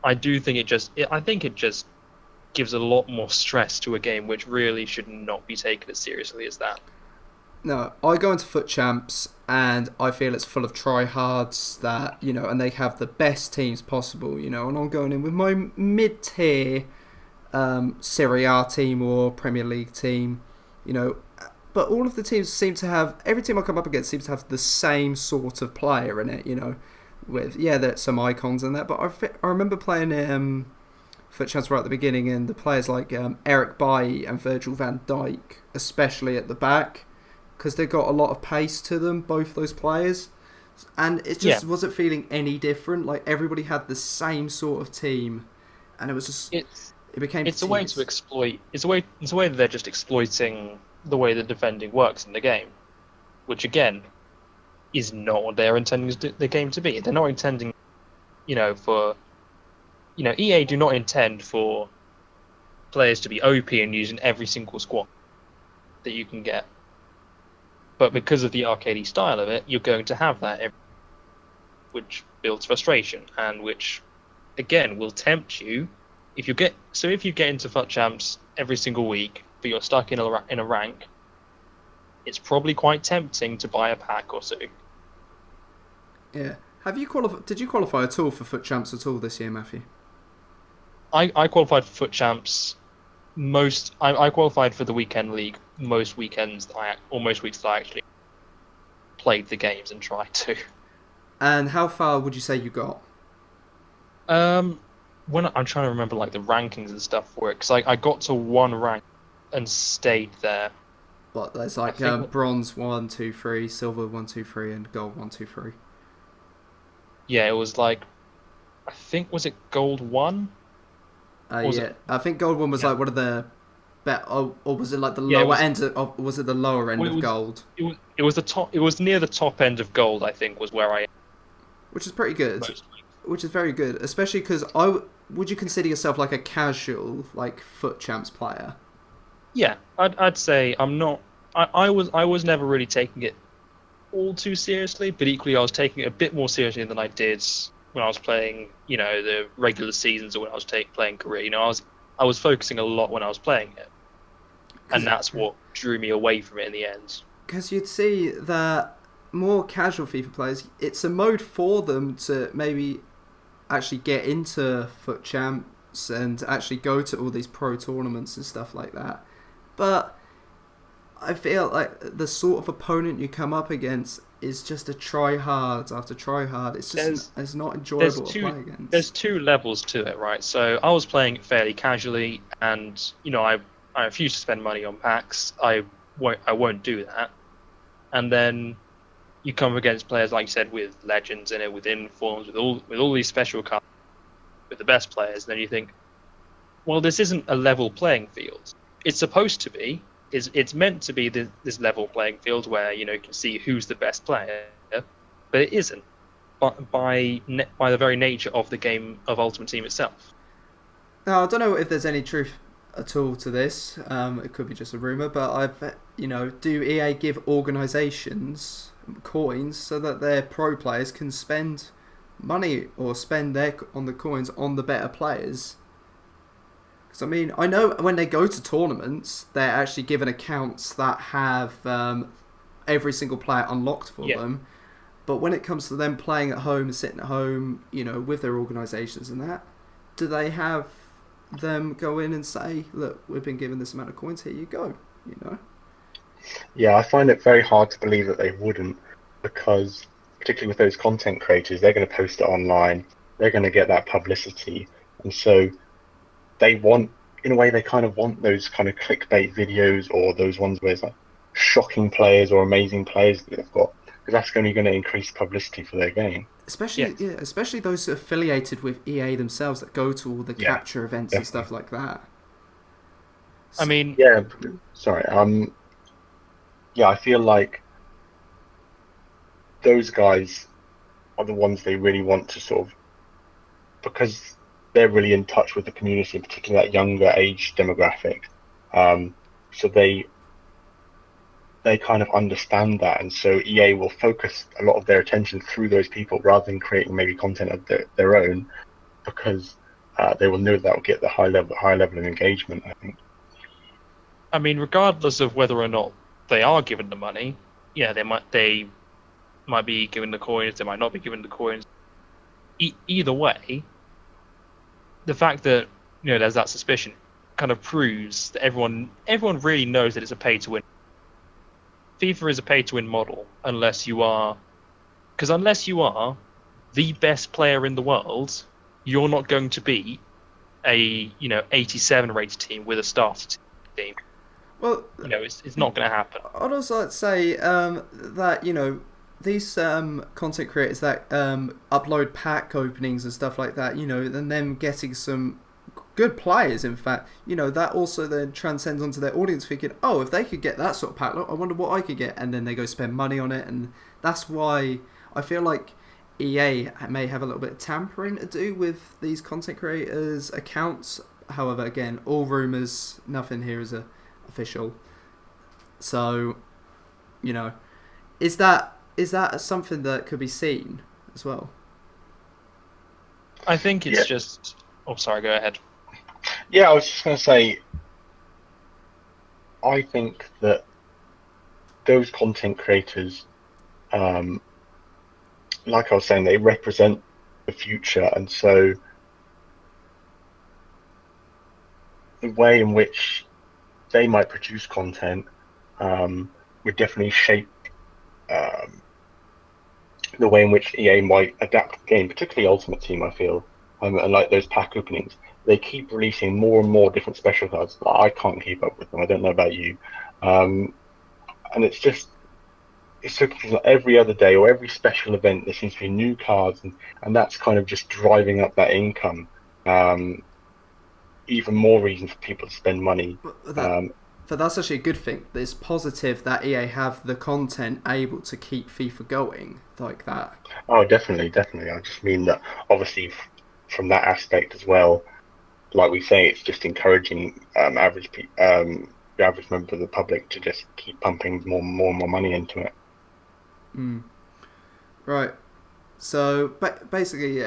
I think it just gives a lot more stress to a game which really should not be taken as seriously as that. No, I go into FUT Champs and I feel it's full of tryhards that, and they have the best teams possible, and I'm going in with my mid-tier Serie A team or Premier League team, but all of the teams seem to have, every team I come up against seems to have the same sort of player in it, with, there's some icons in there, but I remember playing FUT Champs right at the beginning, and the players like Eric Bailly and Virgil van Dijk, especially at the back, because they've got a lot of pace to them, both those players, and it just wasn't feeling any different. Like everybody had the same sort of team, and it was just it became. It's a way to exploit. It's a way that they're just exploiting the way the defending works in the game, which again is not what they're intending the game to be. They're not intending for EA do not intend for players to be OP and using every single squad that you can get. But because of the arcadey style of it, you're going to have that, which builds frustration and which, again, will tempt you. If you get into FUT Champs every single week, but you're stuck in a rank, it's probably quite tempting to buy a pack or so. Yeah. Have you qualified? Did you qualify at all for FUT Champs at all this year, Matthew? I qualified for FUT Champs I qualified for the weekend league most weekends most weeks that I actually played the games and tried to. And how far would you say you got? When I'm trying to remember like the rankings and stuff for it, because I got to one rank and stayed there. What, there's like bronze 1, 2, 3, silver 1, 2, 3, and gold 1, 2, 3. Yeah, it was like, I think, was it gold 1? Yeah, I think gold 1 was like one of the or was it like the lower end of, was it the lower end of gold? It was the top. It was near the top end of gold, I think, was where I. Which is pretty good. Which is very good, especially because would you consider yourself like a casual like FUT Champs player? Yeah, I'd say I'm not. I was never really taking it all too seriously, but equally I was taking it a bit more seriously than I did when I was playing, the regular seasons or when I was playing career. I was focusing a lot when I was playing it, and that's what drew me away from it in the end. Because you'd see that more casual FIFA players, it's a mode for them to maybe actually get into FUT Champs and actually go to all these pro tournaments and stuff like that. But I feel like the sort of opponent you come up against is just a try hard after try hard. It's just it's not enjoyable to play against. There's two levels to it, right? So I was playing it fairly casually, and I refuse to spend money on packs. I won't do that. And then you come against players, like you said, with legends in it, with informs, with all these special cards, with the best players. And then you think, well, this isn't a level playing field. It's supposed to be. It's meant to be this level playing field where you can see who's the best player, but it isn't. But by the very nature of the game of Ultimate Team itself. Now I don't know if there's any truth at all to this. It could be just a rumor, but do EA give organisations coins so that their pro players can spend money or spend on the coins on the better players? Because I know when they go to tournaments, they're actually given accounts that have every single player unlocked for them. But when it comes to them playing at home, sitting at home, with their organisations and that, do they have them go in and say, look, we've been given this amount of coins, here you go, Yeah, I find it very hard to believe that they wouldn't, because particularly with those content creators, they're going to post it online, they're going to get that publicity, and so they want, in a way, they kind of want those kind of clickbait videos or those ones where it's like shocking players or amazing players that they've got, because that's only going to increase publicity for their game. Especially those affiliated with EA themselves that go to all the capture events and stuff like that. I mean, I feel like those guys are the ones they really want to sort of, because they're really in touch with the community, particularly that younger age demographic. So they kind of understand that, and so EA will focus a lot of their attention through those people rather than creating maybe content of their own, because they will know that will get the high level of engagement, I think. I mean, regardless of whether or not they are given the money, they might be given the coins, they might not be given the coins. Either way, the fact that there's that suspicion kind of proves that everyone really knows that it's a pay to win. FIFA is a pay to win model unless you are the best player in the world, you're not going to be a 87 rated team with a starter team. Well, it's not going to happen. I'd also like to say that these content creators that upload pack openings and stuff like that, and them getting some good players, in fact, that also then transcends onto their audience thinking, oh, if they could get that sort of pack, look, I wonder what I could get, and then they go spend money on it, and that's why I feel like EA may have a little bit of tampering to do with these content creators' accounts. However, again, all rumours, nothing here is official. So, is that something that could be seen as well? I think it's just. Oh, sorry. Go ahead. Yeah, I was just going to say, I think that those content creators, like I was saying, they represent the future, and so the way in which they might produce content would definitely shape the way in which EA might adapt the game, particularly Ultimate Team. I feel, and like those pack openings, they keep releasing more and more different special cards. I can't keep up with them. I don't know about you, and it's so confusing. Every other day or every special event, there seems to be new cards, and that's kind of just driving up that income. Even more reason for people to spend money. But that's actually a good thing. It's positive that EA have the content able to keep FIFA going like that. Oh, definitely. I just mean that obviously from that aspect as well, like we say, it's just encouraging the average member of the public to just keep pumping more and more money into it. Right. So basically,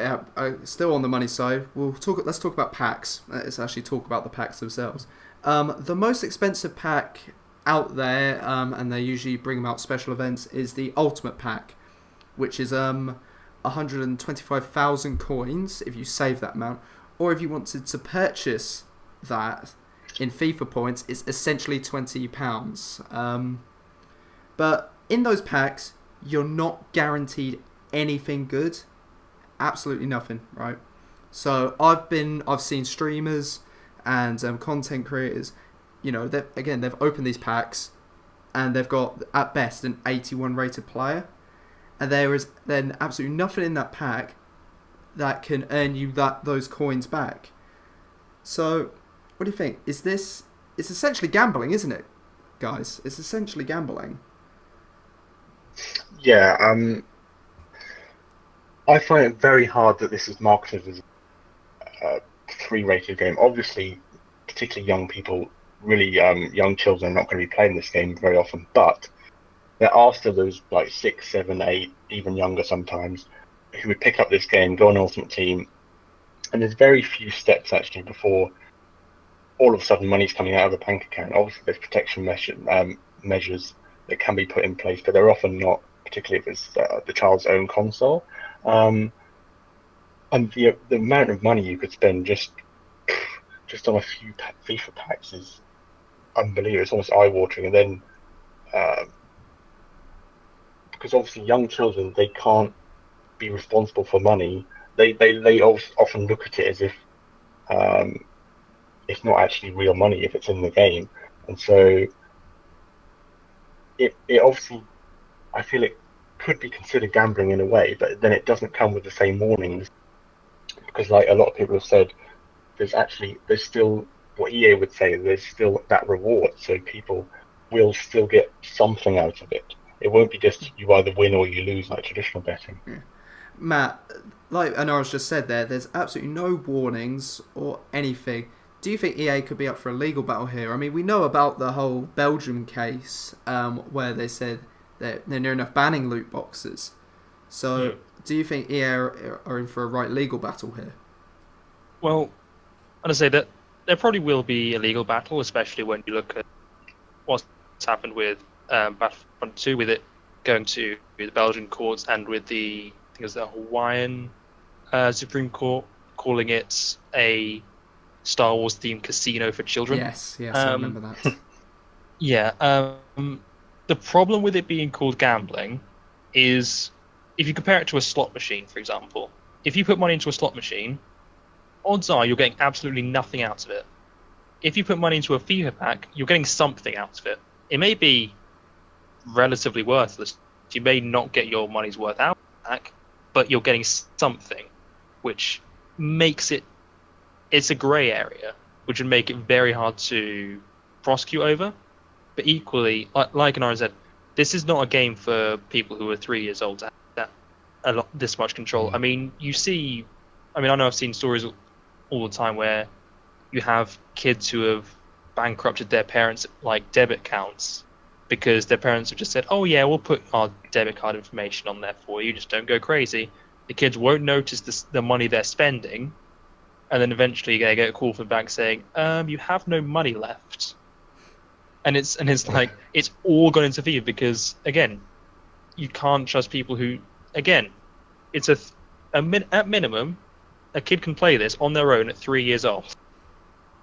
still on the money side, let's talk about packs. Let's actually talk about the packs themselves. The most expensive pack out there, and they usually bring them out special events, is the Ultimate Pack, which is 125,000 coins if you save that amount, or if you wanted to purchase that in FIFA points, it's essentially £20. But in those packs, you're not guaranteed anything good, absolutely nothing, right? So I've seen streamers and content creators, they've opened those packs and they've got at best an 81 rated player, and there is then absolutely nothing in that pack that can earn you those coins back. So what do you think? It's essentially gambling, isn't it, guys? It's essentially gambling. Yeah, I find it very hard that this is marketed as a 3-rated game. Obviously, particularly young people, really young children, are not going to be playing this game very often. But there are still those like 6, 7, 8, even younger sometimes, who would pick up this game, go on Ultimate Team, and there's very few steps actually before all of a sudden money's coming out of a bank account. Obviously, there's protection measures that can be put in place, but they're often not, particularly if it's the child's own console. And the amount of money you could spend just on a few FIFA packs is unbelievable. It's almost eye-watering. And then, because obviously young children, they can't be responsible for money. They often look at it as if it's not actually real money if it's in the game, and so it obviously, I feel it could be considered gambling in a way, but then it doesn't come with the same warnings, because like a lot of people have said, there's still what EA would say, there's still that reward, so people will still get something out of it. It won't be just you either win or you lose like traditional betting. Yeah. Matt, like Anora's just said there's absolutely no warnings or anything. Do you think EA could be up for a legal battle here? I mean, we know about the whole Belgium case where they said that they're near enough banning loot boxes. So, do you think EA are in for a right legal battle here? Well, I'd say that there probably will be a legal battle, especially when you look at what's happened with Battlefront 2, with it going to the Belgian courts, and with the Hawaiian Supreme Court calling it a Star Wars themed casino for children. Yes, I remember that. Yeah. The problem with it being called gambling is, if you compare it to a slot machine, for example, if you put money into a slot machine, odds are you're getting absolutely nothing out of it. If you put money into a FIFA pack, you're getting something out of it. It may be relatively worthless. You may not get your money's worth out of the pack, but you're getting something, which makes it's a grey area, which would make it very hard to prosecute over. But equally, like Anara said, this is not a game for people who are 3 years old to have that. this much control. I mean, I know I've seen stories all the time where you have kids who have bankrupted their parents' like debit accounts because their parents have just said, "Oh yeah, we'll put our debit card information on there for you. Just don't go crazy." The kids won't notice the money they're spending, and then eventually they get a call from the bank saying, "You have no money left." And it's like it's all gone into FIFA because again, you can't trust people who, again, it's at minimum, a kid can play this on their own at 3 years old.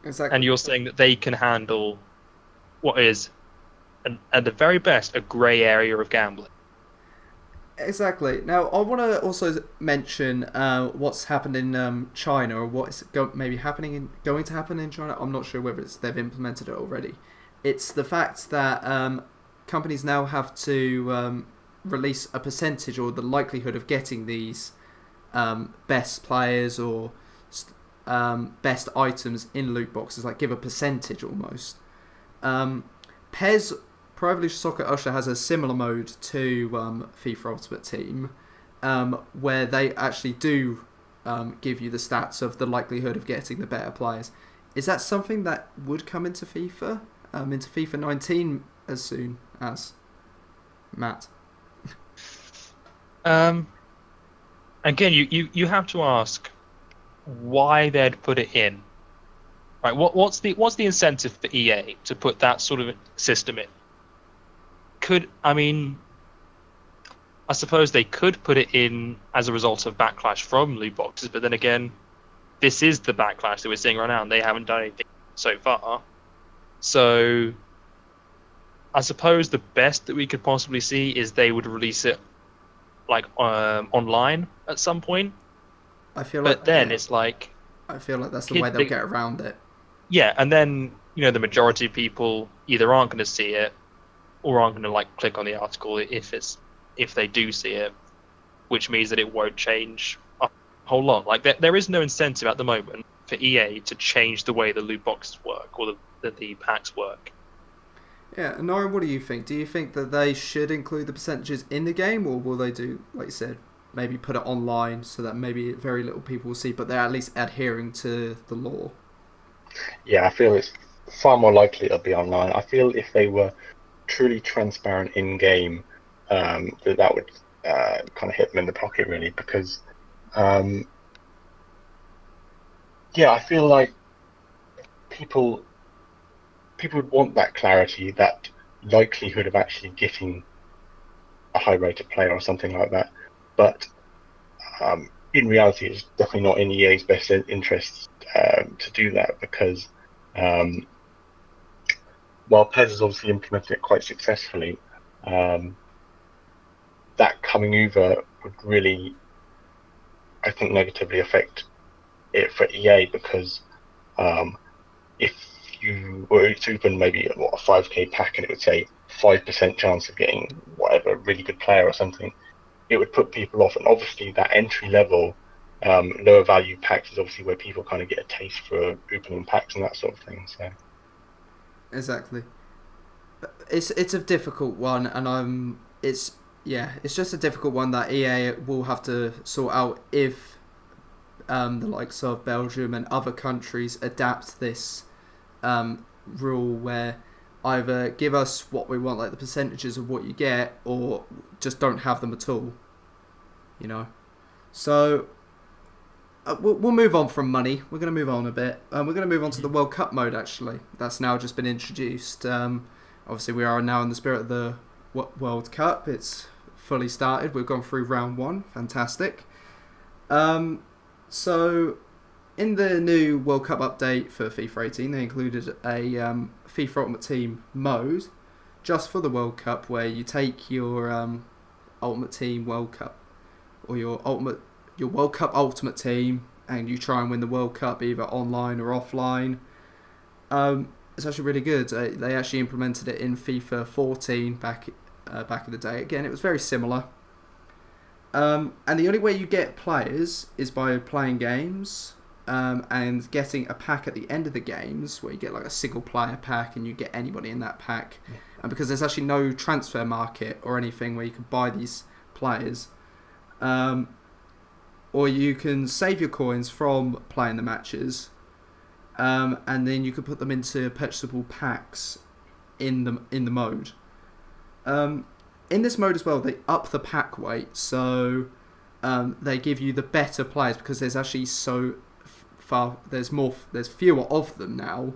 Exactly. And you're saying that they can handle what is, at the very best, a grey area of gambling. Exactly. Now, I want to also mention what's happened in China, or what is maybe going to happen in China. I'm not sure whether they've implemented it already. It's the fact that companies now have to release a percentage or the likelihood of getting these best players or best items in loot boxes, like give a percentage almost. PES, Pro Evolution Soccer Usher, has a similar mode to FIFA Ultimate Team, where they actually do give you the stats of the likelihood of getting the better players. Is that something that would come into FIFA 19 as soon as Matt? Again, you have to ask why they'd put it in. Right? What's the incentive for EA to put that sort of system in? I suppose they could put it in as a result of backlash from loot boxes, but then again, this is the backlash that we're seeing right now, and they haven't done anything so far. So, I suppose the best that we could possibly see is they would release it like online at some point. I feel it's like I feel like that's the way they'll get around it. Yeah, and then the majority of people either aren't going to see it or aren't going to like click on the article if they do see it, which means that it won't change a whole lot. Like there is no incentive at the moment for EA to change the way the loot boxes work or the packs work. Yeah, Nora, what do you think? Do you think that they should include the percentages in the game, or will they do, like you said, maybe put it online so that maybe very little people will see, but they're at least adhering to the law? Yeah, I feel it's far more likely it'll be online. I feel if they were truly transparent in game, that would kind of hit them in the pocket really, because I feel like people would want that clarity, that likelihood of actually getting a high-rated player or something like that. But in reality, it's definitely not in EA's best interests to do that, because while PES has obviously implemented it quite successfully, that coming over would really, I think, negatively affect it for EA, because if you were to open maybe a 5k pack and it would say 5% chance of getting whatever really good player or something, it would put people off. And obviously that entry level lower value packs is obviously where people kind of get a taste for opening packs and that sort of thing. So exactly, it's a difficult one, and it's just a difficult one that EA will have to sort out if the likes of Belgium and other countries adapt this rule, where either give us what we want, like the percentages of what you get, or just don't have them at all. So we'll move on from money. We're going to move on a bit. We're going to move on to the World Cup mode, actually. That's now just been introduced. Obviously, we are now in the spirit of the World Cup. It's fully started. We've gone through round 1. Fantastic. So, in the new World Cup update for FIFA 18, they included a FIFA Ultimate Team mode just for the World Cup, where you take your Ultimate Team World Cup, or your World Cup Ultimate Team, and you try and win the World Cup either online or offline. It's actually really good. They actually implemented it in FIFA 14 back in the day. Again, it was very similar. And the only way you get players is by playing games and getting a pack at the end of the games, where you get like a single player pack and you get anybody in that pack. And because there's actually no transfer market or anything where you can buy these players, Um, or you can save your coins from playing the matches, and then you can put them into purchasable packs in the mode. In this mode as well, they up the pack weight, so they give you the better players because there's actually so far there's fewer of them now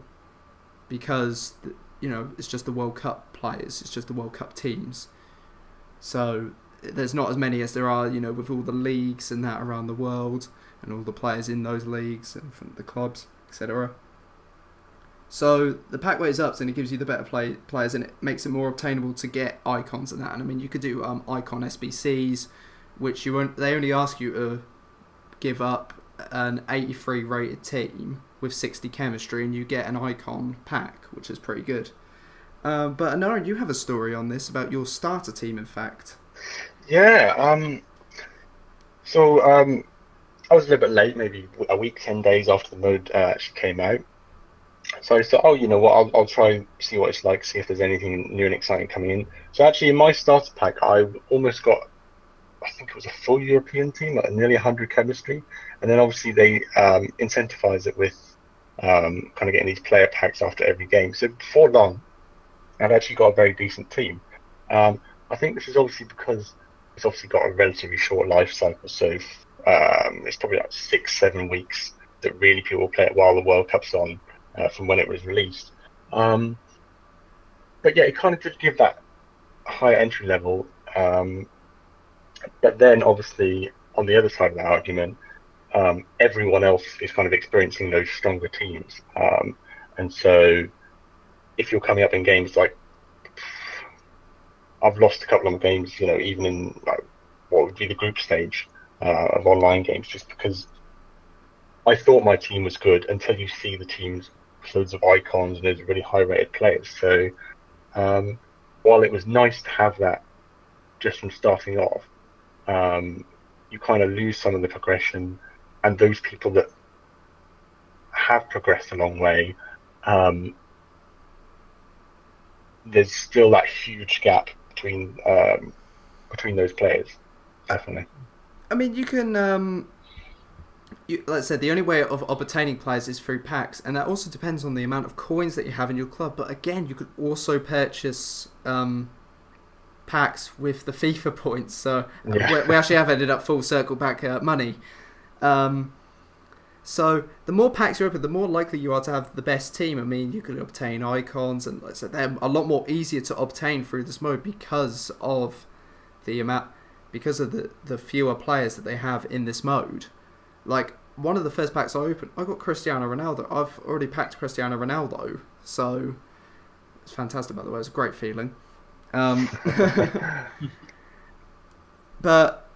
because it's just the World Cup players, it's just the World Cup teams. So there's not as many as there are, with all the leagues and that around the world and all the players in those leagues and from the clubs, etc. So the pack weight is up, and it gives you the better players, and it makes it more obtainable to get icons and that. And I mean, you could do icon SBCs, which they only ask you to give up an 83 rated team with 60 chemistry, and you get an icon pack, which is pretty good. But Anyron, you have a story on this about your starter team, in fact. Yeah. So I was a little bit late, maybe a week, 10 days after the mode actually came out. So I thought, oh, you know what, I'll try and see what it's like, see if there's anything new and exciting coming in. So actually, in my starter pack, I almost got, I think it was a full European team, like nearly 100 chemistry. And then obviously they incentivize it with kind of getting these player packs after every game. So before long, I'd actually got a very decent team. I think this is obviously because it's obviously got a relatively short life cycle. So it's probably like 6-7 weeks that really people play it while the World Cup's on. From when it was released. But yeah, it kind of did give that higher entry level. But then obviously on the other side of that argument, everyone else is kind of experiencing those stronger teams. And so if you're coming up in games like, I've lost a couple of games, even in like what would be the group stage of online games, just because I thought my team was good until you see the teams loads of icons and there's really high rated players. So while it was nice to have that just from starting off, you kind of lose some of the progression, and those people that have progressed a long way, there's still that huge gap between those players, definitely. I mean, you can like I said, the only way of obtaining players is through packs, and that also depends on the amount of coins that you have in your club. But again, you could also purchase packs with the FIFA points. So Yeah. we actually have ended up full circle back money. So the more packs you open, the more likely you are to have the best team. I mean, you can obtain icons, and like I said, they're a lot more easier to obtain through this mode because of the fewer players that they have in this mode. Like, one of the first packs I opened, I got Cristiano Ronaldo. I've already packed Cristiano Ronaldo, so it's fantastic, by the way. It's a great feeling. But,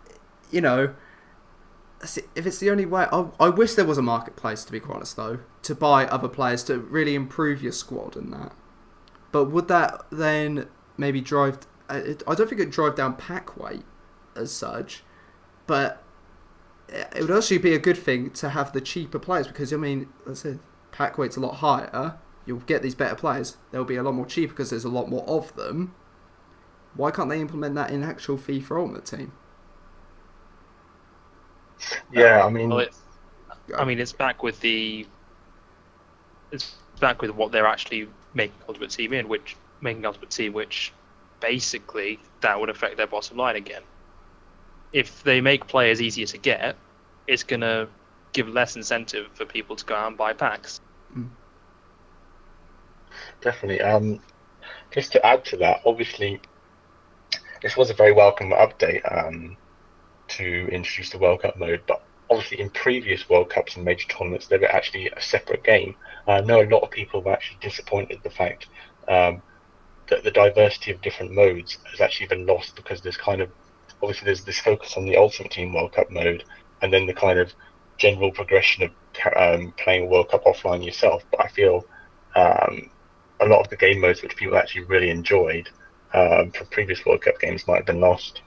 if it's the only way, I wish there was a marketplace, to be quite honest, though, to buy other players to really improve your squad and that. But would that then maybe drive... I don't think it'd drive down pack weight as such, but it would actually be a good thing to have the cheaper players because, I mean, let's say pack weight's a lot higher. You'll get these better players. They'll be a lot more cheaper because there's a lot more of them. Why can't they implement that in actual FIFA Ultimate Team? Yeah, I mean... Well, it's back with what they're actually making Ultimate Team in, which basically that would affect their bottom line again. If they make players easier to get, it's going to give less incentive for people to go out and buy packs. Definitely. Just to add to that, obviously, this was a very welcome update to introduce the World Cup mode, but obviously in previous World Cups and major tournaments, they were actually a separate game. I know a lot of people were actually disappointed the fact that the diversity of different modes has actually been lost because there's obviously there's this focus on the Ultimate Team World Cup mode, and then the kind of general progression of playing World Cup offline yourself. But I feel a lot of the game modes which people actually really enjoyed from previous World Cup games might have been lost.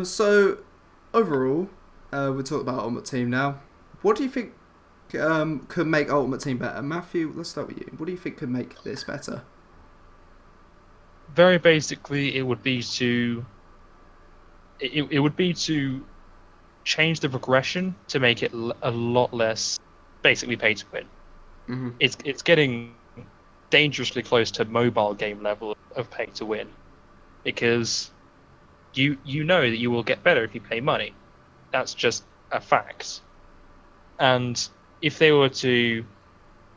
So, overall, we'll talk about Ultimate Team now. What do you think could make Ultimate Team better? Matthew, let's start with you. What do you think could make this better? Very basically, it would be to it would be to change the progression to make it a lot less basically pay to win. Mm-hmm. It's getting dangerously close to mobile game level of pay to win, because you know that you will get better if you pay money. That's just a fact. And if they were to,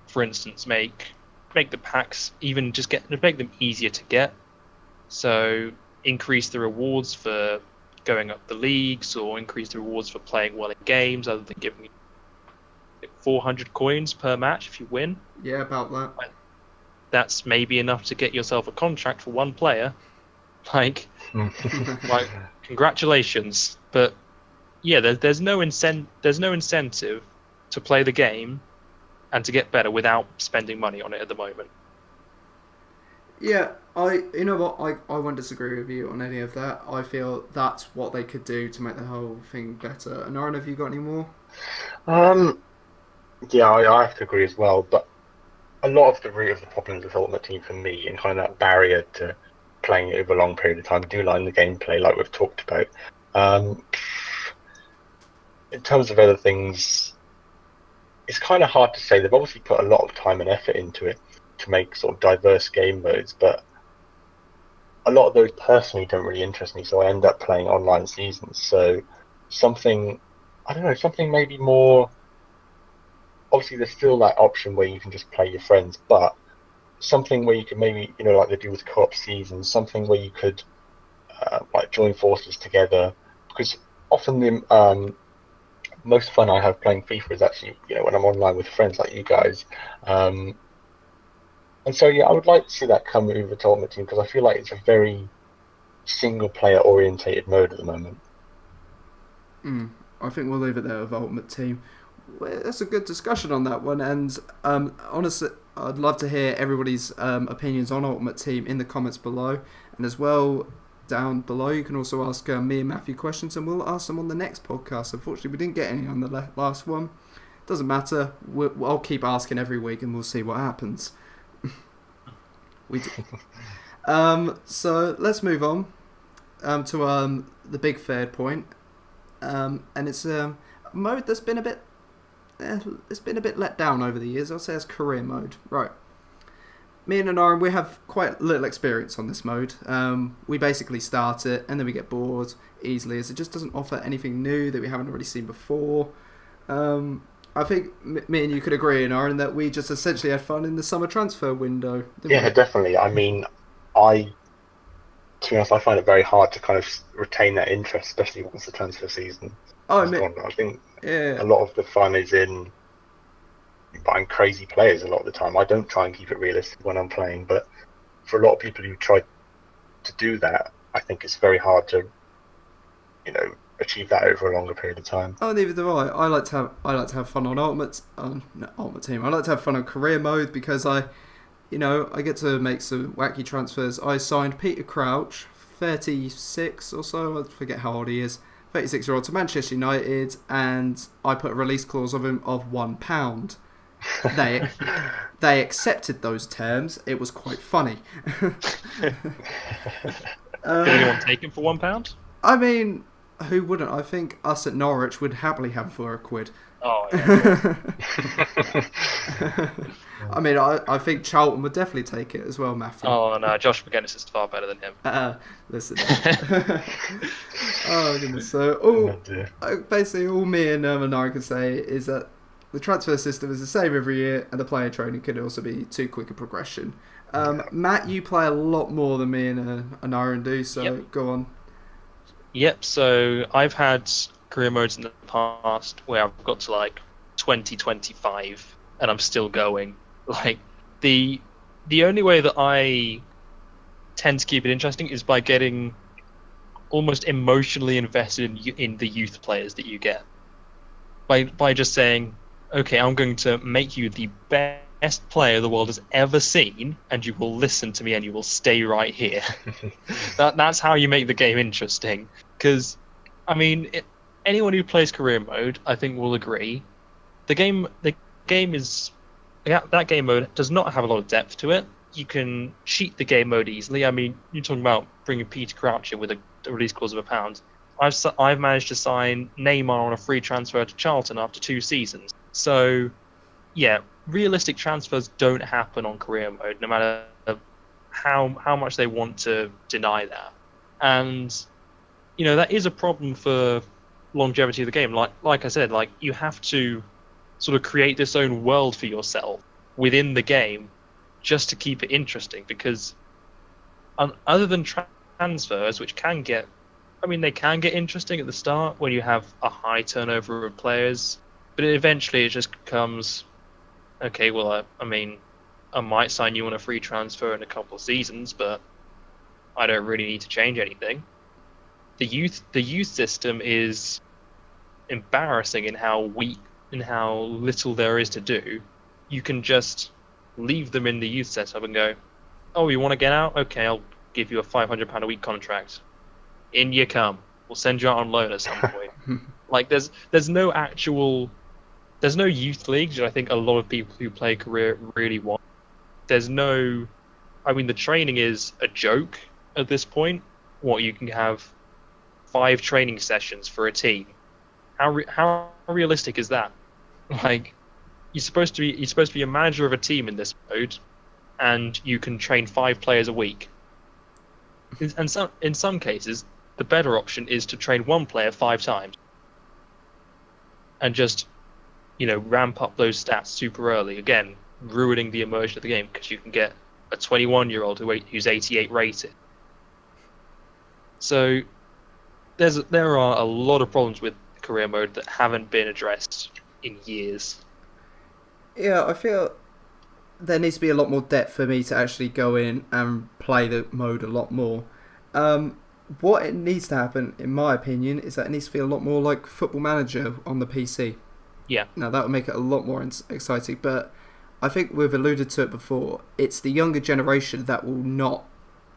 for instance, make the packs even just make them easier to get, so increase the rewards for going up the leagues, or increase the rewards for playing well in games, other than giving you 400 coins per match if you win. Yeah, about that. That's maybe enough to get yourself a contract for one player. Like, congratulations. But yeah, there's no incentive to play the game and to get better without spending money on it at the moment. Yeah, you know what, I won't disagree with you on any of that. I feel that's what they could do to make the whole thing better. And Aaron, have you got any more? Yeah, I have to agree as well. But a lot of the root of the problems with Ultimate Team for me, and kind of that barrier to playing it over a long period of time, do lie in the gameplay, like we've talked about. In terms of other things, it's kind of hard to say. They've obviously put a lot of time and effort into it to make sort of diverse game modes, but a lot of those personally don't really interest me, so I end up playing online seasons. So something maybe more. Obviously, there's still that option where you can just play your friends, but something where you could maybe, like they do with co-op seasons, something where you could like join forces together, because often the most fun I have playing FIFA is actually when I'm online with friends like you guys, and so yeah, I would like to see that come over to Ultimate Team, because I feel like it's a very single player orientated mode at the moment. I think we'll leave it there with Ultimate Team. Well, that's a good discussion on that one, and honestly, I'd love to hear everybody's opinions on Ultimate Team in the comments below, and as well down below you can also ask me and Matthew questions, and we'll ask them on the next podcast. Unfortunately, we didn't get any on the last one. Doesn't matter. I'll keep asking every week, and we'll see what happens. We do. So let's move on to the big third point, and it's a mode that's been a bit. It's been a bit let down over the years. I'll say it's career mode. Right. Me and Anyron, we have quite little experience on this mode. We basically start it and then we get bored easily, as it just doesn't offer anything new that we haven't already seen before. I think me and you could agree, Anyron, that we just essentially had fun in the summer transfer window. Yeah, definitely. I mean, to be honest, I find it very hard to kind of retain that interest, especially once the transfer season has gone. I think a lot of the fun is in buying crazy players a lot of the time. I don't try and keep it realistic when I'm playing, but for a lot of people who try to do that, I think it's very hard to, achieve that over a longer period of time. Oh, neither do I. I like to have fun on Ultimate Team. I like to have fun on career mode because I get to make some wacky transfers. I signed Peter Crouch, 36 or so, I forget how old he is, 36-year-old, to Manchester United, and I put a release clause of him of £1. They accepted those terms. It was quite funny. Did anyone take him for £1? I mean, who wouldn't? I think us at Norwich would happily have him for £1. Oh, yeah. I mean, I think Charlton would definitely take it as well, Matthew. Oh, no, Josh McGuinness is far better than him. Listen. Oh, goodness. So, basically, all me and Anyron can say is that the transfer system is the same every year, and the player training can also be too quick a progression. Matt, you play a lot more than me and Anyron do, so Go on. Yep, so I've had career modes in the past where I've got to like 2025 and I'm still going. Like the only way that I tend to keep it interesting is by getting almost emotionally invested in the youth players that you get. By just saying, okay, I'm going to make you the best player the world has ever seen, and you will listen to me and you will stay right here. That's how you make the game interesting. Because, I mean, anyone who plays career mode, I think, will agree. The game is that game mode does not have a lot of depth to it. You can cheat the game mode easily. I mean, you're talking about bringing Peter Crouch in with a release clause of £1. I've managed to sign Neymar on a free transfer to Charlton after 2 seasons. So, yeah, realistic transfers don't happen on career mode, no matter how much they want to deny that. And that is a problem for longevity of the game. Like I said, like you have to sort of create this own world for yourself within the game just to keep it interesting. Because other than transfers, which can get, they can get interesting at the start when you have a high turnover of players, but eventually it just becomes, okay, well, I might sign you on a free transfer in a couple of seasons, but I don't really need to change anything. The youth system is embarrassing in how weak and how little there is to do. You can just leave them in the youth setup and go, oh, you want to get out? Okay, I'll give you a £500 a week contract. In you come. We'll send you out on loan at some point. Like there's no youth leagues, which I think a lot of people who play career really want. There's no, the training is a joke at this point. What, you can have 5 training sessions for a team? How realistic is that? Like, you're supposed to be a manager of a team in this mode, and you can train 5 players a week. And in some cases, the better option is to train 1 player 5 times, and just ramp up those stats super early. Again, ruining the immersion of the game, because you can get a 21-year-old who's 88 rated. So there are a lot of problems with career mode that haven't been addressed in years. Yeah, I feel there needs to be a lot more depth for me to actually go in and play the mode a lot more. What it needs to happen, in my opinion, is that it needs to feel a lot more like Football Manager on the PC. Yeah. Now, that would make it a lot more exciting, but I think we've alluded to it before. It's the younger generation that will not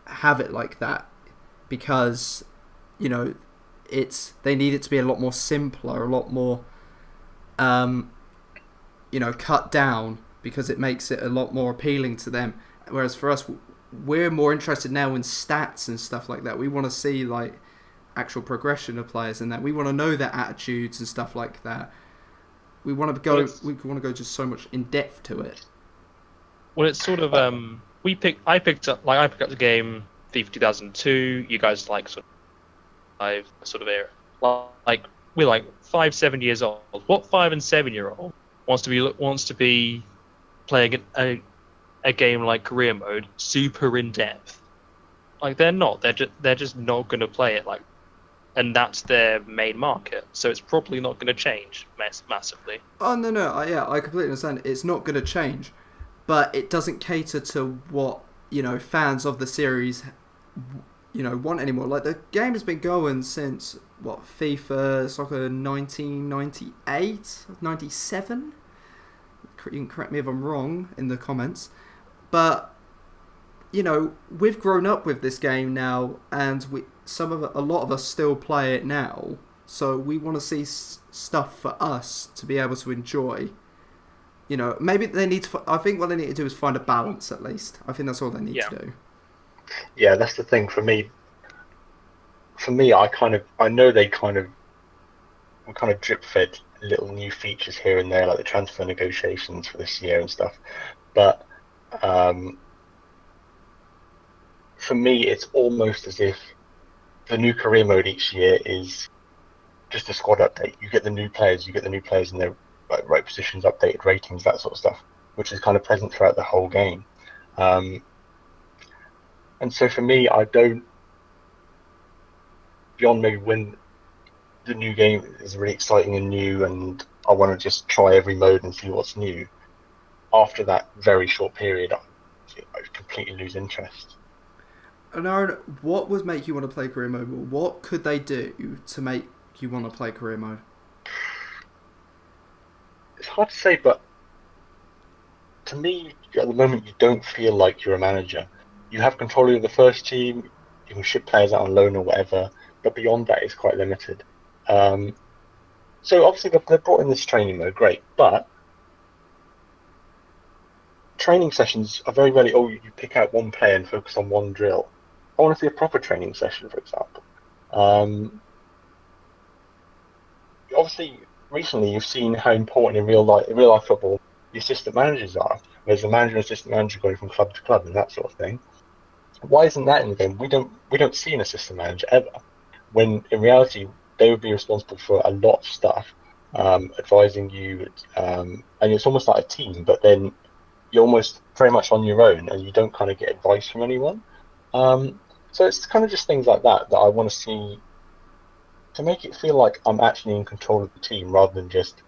have it like that, because, they need it to be a lot more simpler, a lot more, cut down, because it makes it a lot more appealing to them. Whereas for us, we're more interested now in stats and stuff like that. We want to see like actual progression of players and that. We want to know their attitudes and stuff like that. We want to go. We want to go just so much in depth to it. Well, it's sort of I picked up the game FIFA 2002. You guys era. Like we're like 5-7 years old. What 5 and 7-year-old wants to be playing a game like career mode super in depth? Like they're not. They're just not going to play it like. And that's their main market, so it's probably not going to change massively. Oh, no, I completely understand. It's not going to change, but it doesn't cater to what, fans of the series, want anymore. Like, the game has been going since, FIFA Soccer 1998? 97? You can correct me if I'm wrong in the comments. But, we've grown up with this game now, and a lot of us still play it now, so we want to see stuff for us to be able to enjoy. Maybe they need to. I think what they need to do is find a balance, at least. I think that's all they need to do. Yeah, that's the thing for me. I know they kind of drip fed little new features here and there, like the transfer negotiations for this year and stuff. But for me, it's almost as if the new career mode each year is just a squad update. You get the new players in their right positions, updated ratings, that sort of stuff, which is kind of present throughout the whole game. And so for me, I don't, beyond maybe when the new game is really exciting and new and I want to just try every mode and see what's new, after that very short period, I completely lose interest. And Aaron, what would make you want to play career mode more? What could they do to make you want to play career mode? It's hard to say, but to me, at the moment, you don't feel like you're a manager. You have control of the first team, you can ship players out on loan or whatever, but beyond that, it's quite limited. So obviously, they've brought in this training mode, great, but training sessions are very rarely, you pick out one player and focus on one drill. I want to see a proper training session, for example. obviously recently you've seen how important in real life football the assistant managers are. There's a manager and assistant manager going from club to club and that sort of thing. Why isn't that in the game? We don't see an assistant manager ever. When in reality they would be responsible for a lot of stuff, advising you, and it's almost like a team. But then you're almost very much on your own, and you don't kind of get advice from anyone. So it's kind of just things like that I want to see to make it feel like I'm actually in control of the team rather than just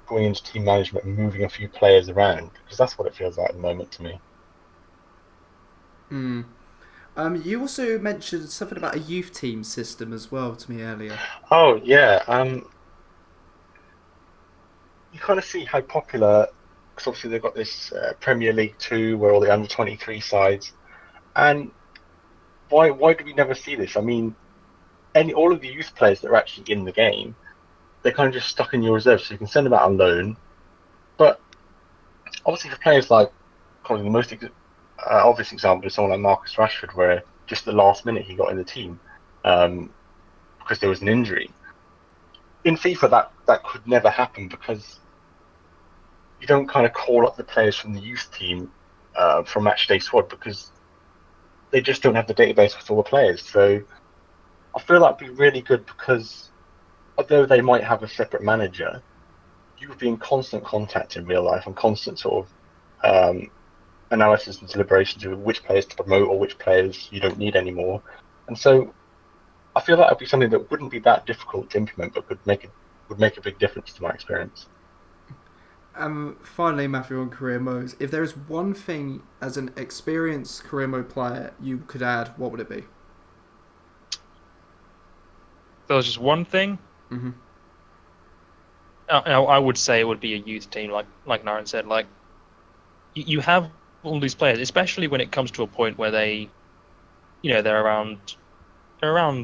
going into team management and moving a few players around, because that's what it feels like at the moment to me. You also mentioned something about a youth team system as well to me earlier. Oh yeah, you kind of see how popular, because obviously they've got this Premier League 2 where all the under 23 sides, and why do we never see this? I mean, all of the youth players that are actually in the game, they're kind of just stuck in your reserve, so you can send them out on loan. But obviously for players like, probably the most obvious example is someone like Marcus Rashford, where just the last minute he got in the team because there was an injury. In FIFA, that could never happen because you don't kind of call up the players from the youth team from matchday squad because they just don't have the database with all the players. So I feel like it'd be really good because although they might have a separate manager, you would be in constant contact in real life and constant sort of analysis and deliberations of which players to promote or which players you don't need anymore. And so I feel that would be something that wouldn't be that difficult to implement, but would make a big difference to my experience. Finally, Matthew, on career modes, if there is one thing as an experienced career mode player you could add, what would it be? If there was just one thing, I would say it would be a youth team, like Naren said. Like you have all these players, especially when it comes to a point where they're around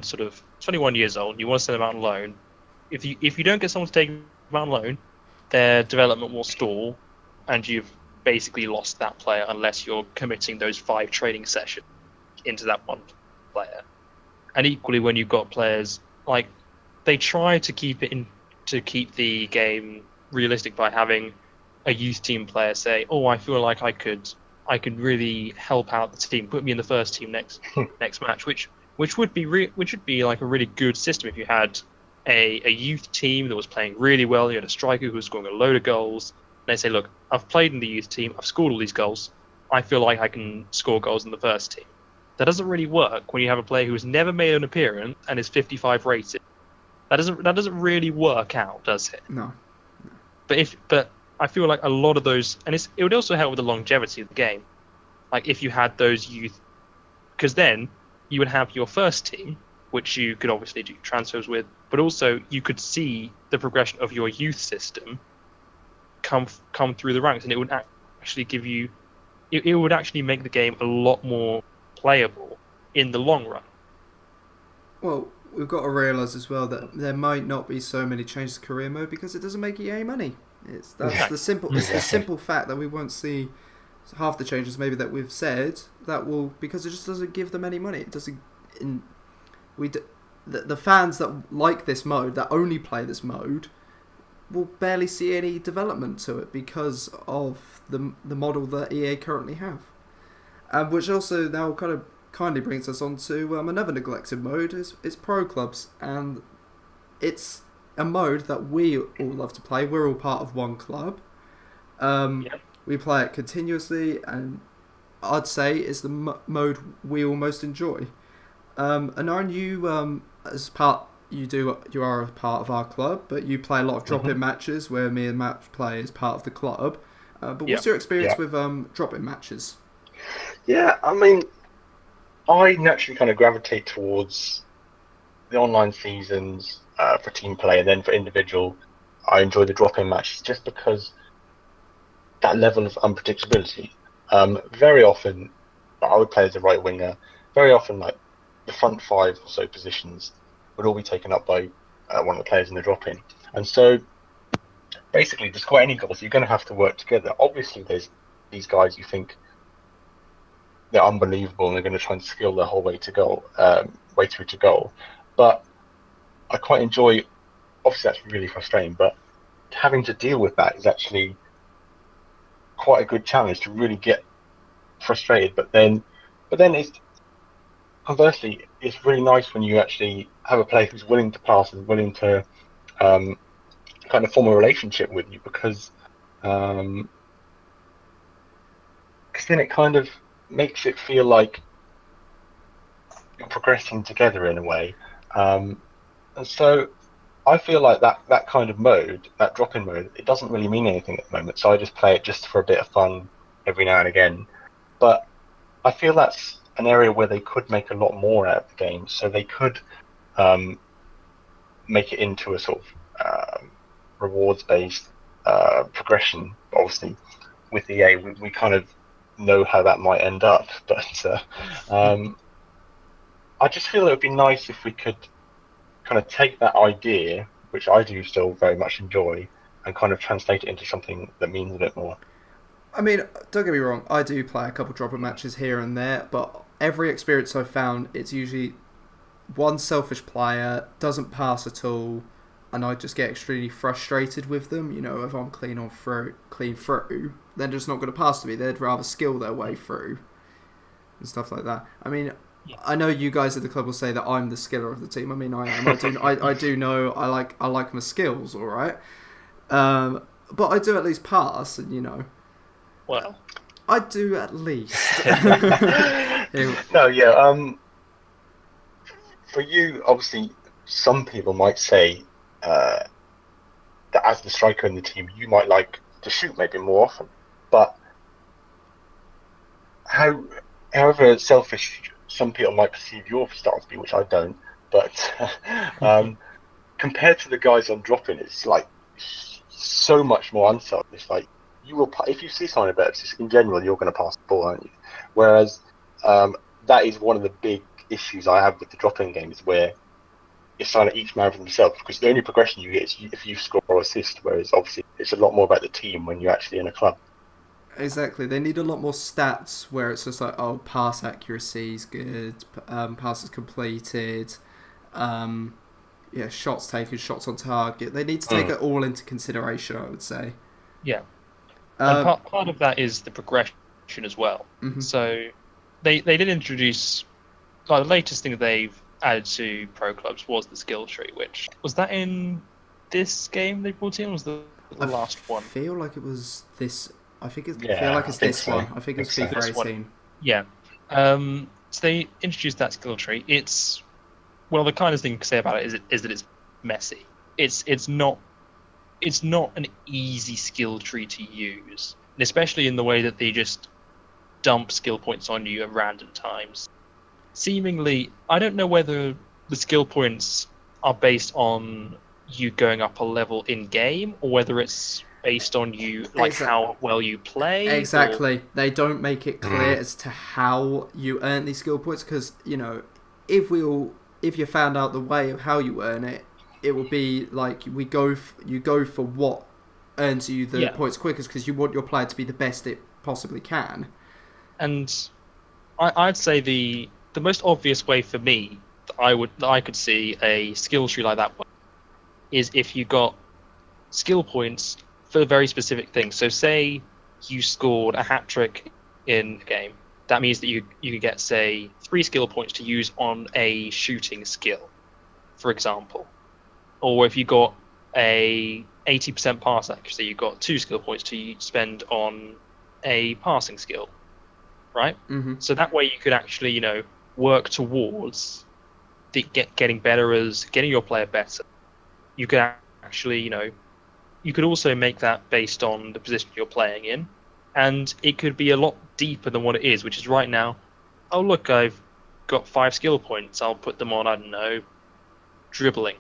sort of 21 years old. You want to send them out on loan. If you don't get someone to take them out on loan, their development will stall, and you've basically lost that player unless you're committing those 5 training sessions into that one player. And equally, when you've got players like they try to keep the game realistic by having a youth team player say, "Oh, I feel like I could really help out the team. Put me in the first team next match," which would be like a really good system if you had a youth team that was playing really well. You had a striker who was scoring a load of goals. And they say, "Look, I've played in the youth team. I've scored all these goals. I feel like I can score goals in the first team." That doesn't really work when you have a player who has never made an appearance and is 55 rated. That doesn't really work out, does it? No. But I feel like a lot of those, and it would also help with the longevity of the game. Like if you had those youth, because then you would have your first team, which you could obviously do transfers with, but also you could see the progression of your youth system come through the ranks, and it would actually give you, it would actually make the game a lot more playable in the long run. Well, we've got to realise as well that there might not be so many changes to career mode because it doesn't make EA money. It's the simple fact that we won't see half the changes maybe that we've said because it just doesn't give them any money. It doesn't. The fans that like this mode, that only play this mode, will barely see any development to it because of the model that EA currently have. Which also now kind of kindly brings us on to another neglected mode is Pro Clubs, and it's a mode that we all love to play. We're all part of one club. We play it continuously, and I'd say it's the mode we all most enjoy. Anyron, you you are a part of our club, but you play a lot of drop-in matches where me and Matt play as part of the club. But what's your experience with drop-in matches? Yeah, I mean, I naturally kind of gravitate towards the online seasons for team play, and then for individual, I enjoy the drop-in matches just because that level of unpredictability. Very often, I would play as a right winger. Very often, like the front 5 or so positions would all be taken up by one of the players in the drop-in, and so basically, to score any goals, you're going to have to work together. Obviously, there's these guys you think they're unbelievable and they're going to try and skill their whole way through to goal. But I quite enjoy obviously that's really frustrating, but having to deal with that is actually quite a good challenge to really get frustrated. But then it's conversely, it's really nice when you actually have a player who's willing to pass and willing to um, kind of form a relationship with you, because then it kind of makes it feel like you're progressing together in a way. And so I feel like that kind of mode, that drop-in mode, it doesn't really mean anything at the moment. So I just play it just for a bit of fun every now and again. But I feel that's an area where they could make a lot more out of the game. So they could make it into a sort of rewards-based progression. Obviously, with EA, we kind of know how that might end up. But I just feel it would be nice if we could kind of take that idea, which I do still very much enjoy, and kind of translate it into something that means a bit more. I mean, don't get me wrong, I do play a couple drop-in matches here and there, but every experience I've found, it's usually one selfish player, doesn't pass at all, and I just get extremely frustrated with them. You know, if I'm clean through, they're just not going to pass to me. They'd rather skill their way through and stuff like that. I mean, Yeah. I know you guys at the club will say that I'm the skiller of the team. I mean, I am. I do know I like my skills, all right. But I do at least pass, and you know. Well, I do at least. No, yeah. For you, obviously, some people might say that as the striker in the team, you might like to shoot maybe more often. But however selfish some people might perceive your style to be, which I don't, but compared to the guys on drop-in, it's like so much more unselfish. Like you will, if you see someone better, just in general, you're going to pass the ball, aren't you? Whereas that is one of the big issues I have with the drop-in games, where it's kind of each man for themselves, because the only progression you get is if you score or assist. Whereas obviously it's a lot more about the team when you're actually in a club. Exactly. They need a lot more stats where it's just like, oh, pass accuracy is good, passes completed, shots taken, shots on target. They need to take it all into consideration, I would say. yeah. And part of that is the progression as well. Mhm. So they did introduce, like, the latest thing that they've added to pro clubs was the skill tree, which was that in this game they brought in, or was the last one? I feel like it was this. I think it's. Yeah, I feel like it's I think this so. one. I think it was I think FIFA so. This one. 18. Yeah. So they introduced that skill tree. It's, well, the kindest thing to say about it is that it's messy. It's not an easy skill tree to use, and especially in the way that they just dump skill points on you at random times. Seemingly, I don't know whether the skill points are based on you going up a level in game, or whether it's based on you, like, how well you play. Exactly. They don't make it clear as to how you earn these skill points, because you know, if you found out the way of how you earn it, it will be like you go for what earns you the points quickest, because you want your player to be the best it possibly can. And I'd say the most obvious way for me that I could see a skill tree like that is if you got skill points for very specific things. So say you scored a hat trick in a game. That means that you could get, say, 3 skill points to use on a shooting skill, for example. Or if you got a 80% pass accuracy, you got 2 skill points to spend on a passing skill, right? Mm-hmm. So that way you could actually, work towards getting better as getting your player better. You could actually, you could also make that based on the position you're playing in, and it could be a lot deeper than what it is, which is right now, oh look, I've got 5 skill points, I'll put them on, I don't know, dribbling.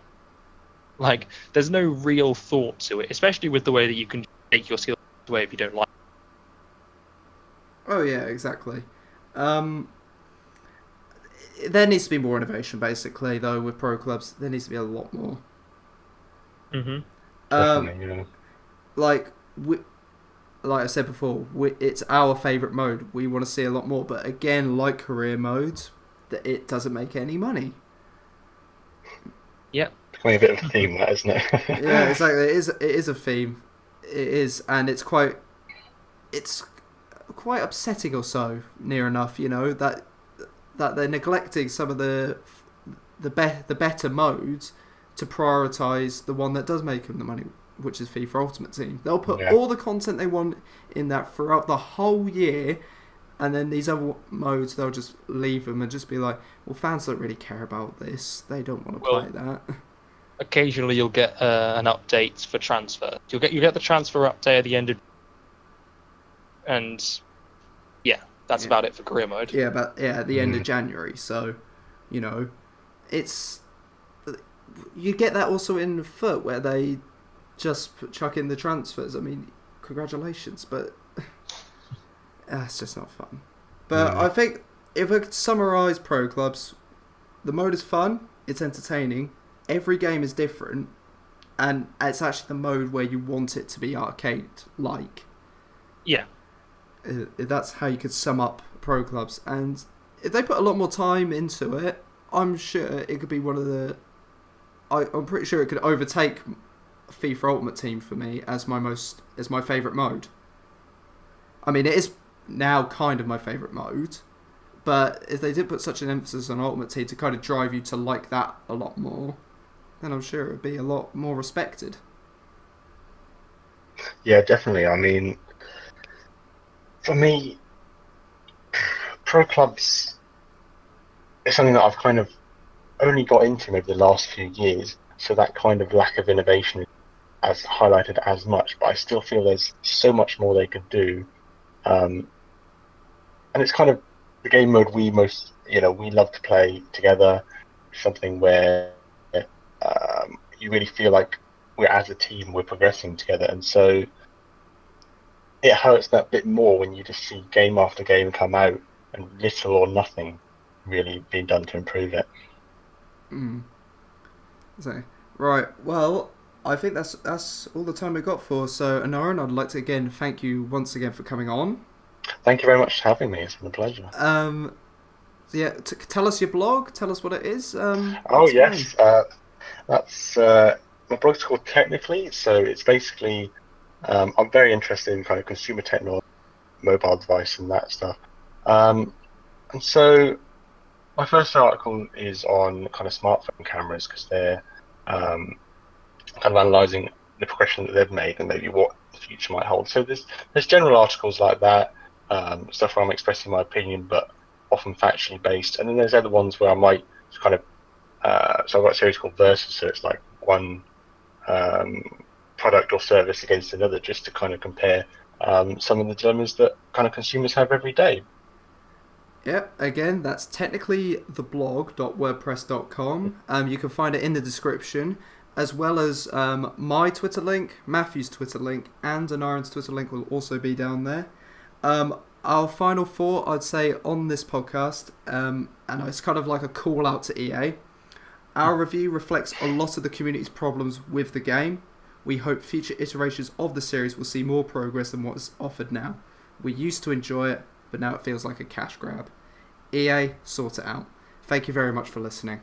Like, there's no real thought to it, especially with the way that you can take your skill away if you don't like it. Oh yeah, exactly. There needs to be more innovation, basically, though, with pro clubs. There needs to be a lot more. Mm-hmm. Definitely, like I said before, it's our favourite mode. We want to see a lot more, but again, like career modes, that it doesn't make any money. Yep. becoming a bit of a theme, that isn't it? Yeah, exactly. It is a theme. It is, and it's quite upsetting or so, near enough. You know that they're neglecting some of the better modes to prioritise the one that does make them the money, which is FIFA Ultimate Team. They'll put Yeah. all the content they want in that throughout the whole year, and then these other modes they'll just leave them and just be like, well, fans don't really care about this. They don't want to Well, play that. Occasionally, you'll get an update for transfer. You get the transfer update at the end of, and yeah, that's about it for career mode. Yeah, but at the end of January. So, you know, it's you get that also in foot where they just chuck in the transfers. I mean, congratulations, but it's just not fun. But I think if I could summarise Pro Clubs, the mode is fun, it's entertaining, every game is different, and it's actually the mode where you want it to be arcade-like. Yeah. That's how you could sum up Pro Clubs. And if they put a lot more time into it, I'm sure it could be one of the... I'm pretty sure it could overtake FIFA Ultimate Team for me as my favourite mode. I mean, it is now kind of my favourite mode, but if they did put such an emphasis on Ultimate Team to kind of drive you to like that a lot more, then I'm sure it would be a lot more respected. Yeah, definitely. I mean, for me, Pro Clubs is something that I've kind of only got into maybe the last few years, so that kind of lack of innovation as highlighted as much, but I still feel there's so much more they could do. And it's kind of the game mode we love to play together, something where you really feel like we're as a team, we're progressing together, and so it hurts that bit more when you just see game after game come out and little or nothing really being done to improve it. So, right, well, I think that's all the time we got for. So, Anyron, I'd like to again thank you once again for coming on. Thank you very much for having me. It's been a pleasure. Tell us your blog. Tell us what it is. Oh yes, that's my blog's called Technically. So it's basically I'm very interested in kind of consumer technology, mobile device, and that stuff. And so my first article is on kind of smartphone cameras because they're kind of analysing the progression that they've made and maybe what the future might hold. So there's general articles like that, stuff where I'm expressing my opinion, but often factually based. And then there's other ones where I might kind of so I've got a series called Versus, so it's like one product or service against another, just to kind of compare some of the dilemmas that kind of consumers have every day. Yep, again, that's technically theblog.wordpress.com. You can find it in the description, as well as my Twitter link, Matthew's Twitter link, and Anyron's Twitter link will also be down there. Our final thought, I'd say, on this podcast, and it's kind of like a call out to EA. Our review reflects a lot of the community's problems with the game. We hope future iterations of the series will see more progress than what is offered now. We used to enjoy it, but now it feels like a cash grab. EA, sort it out. Thank you very much for listening.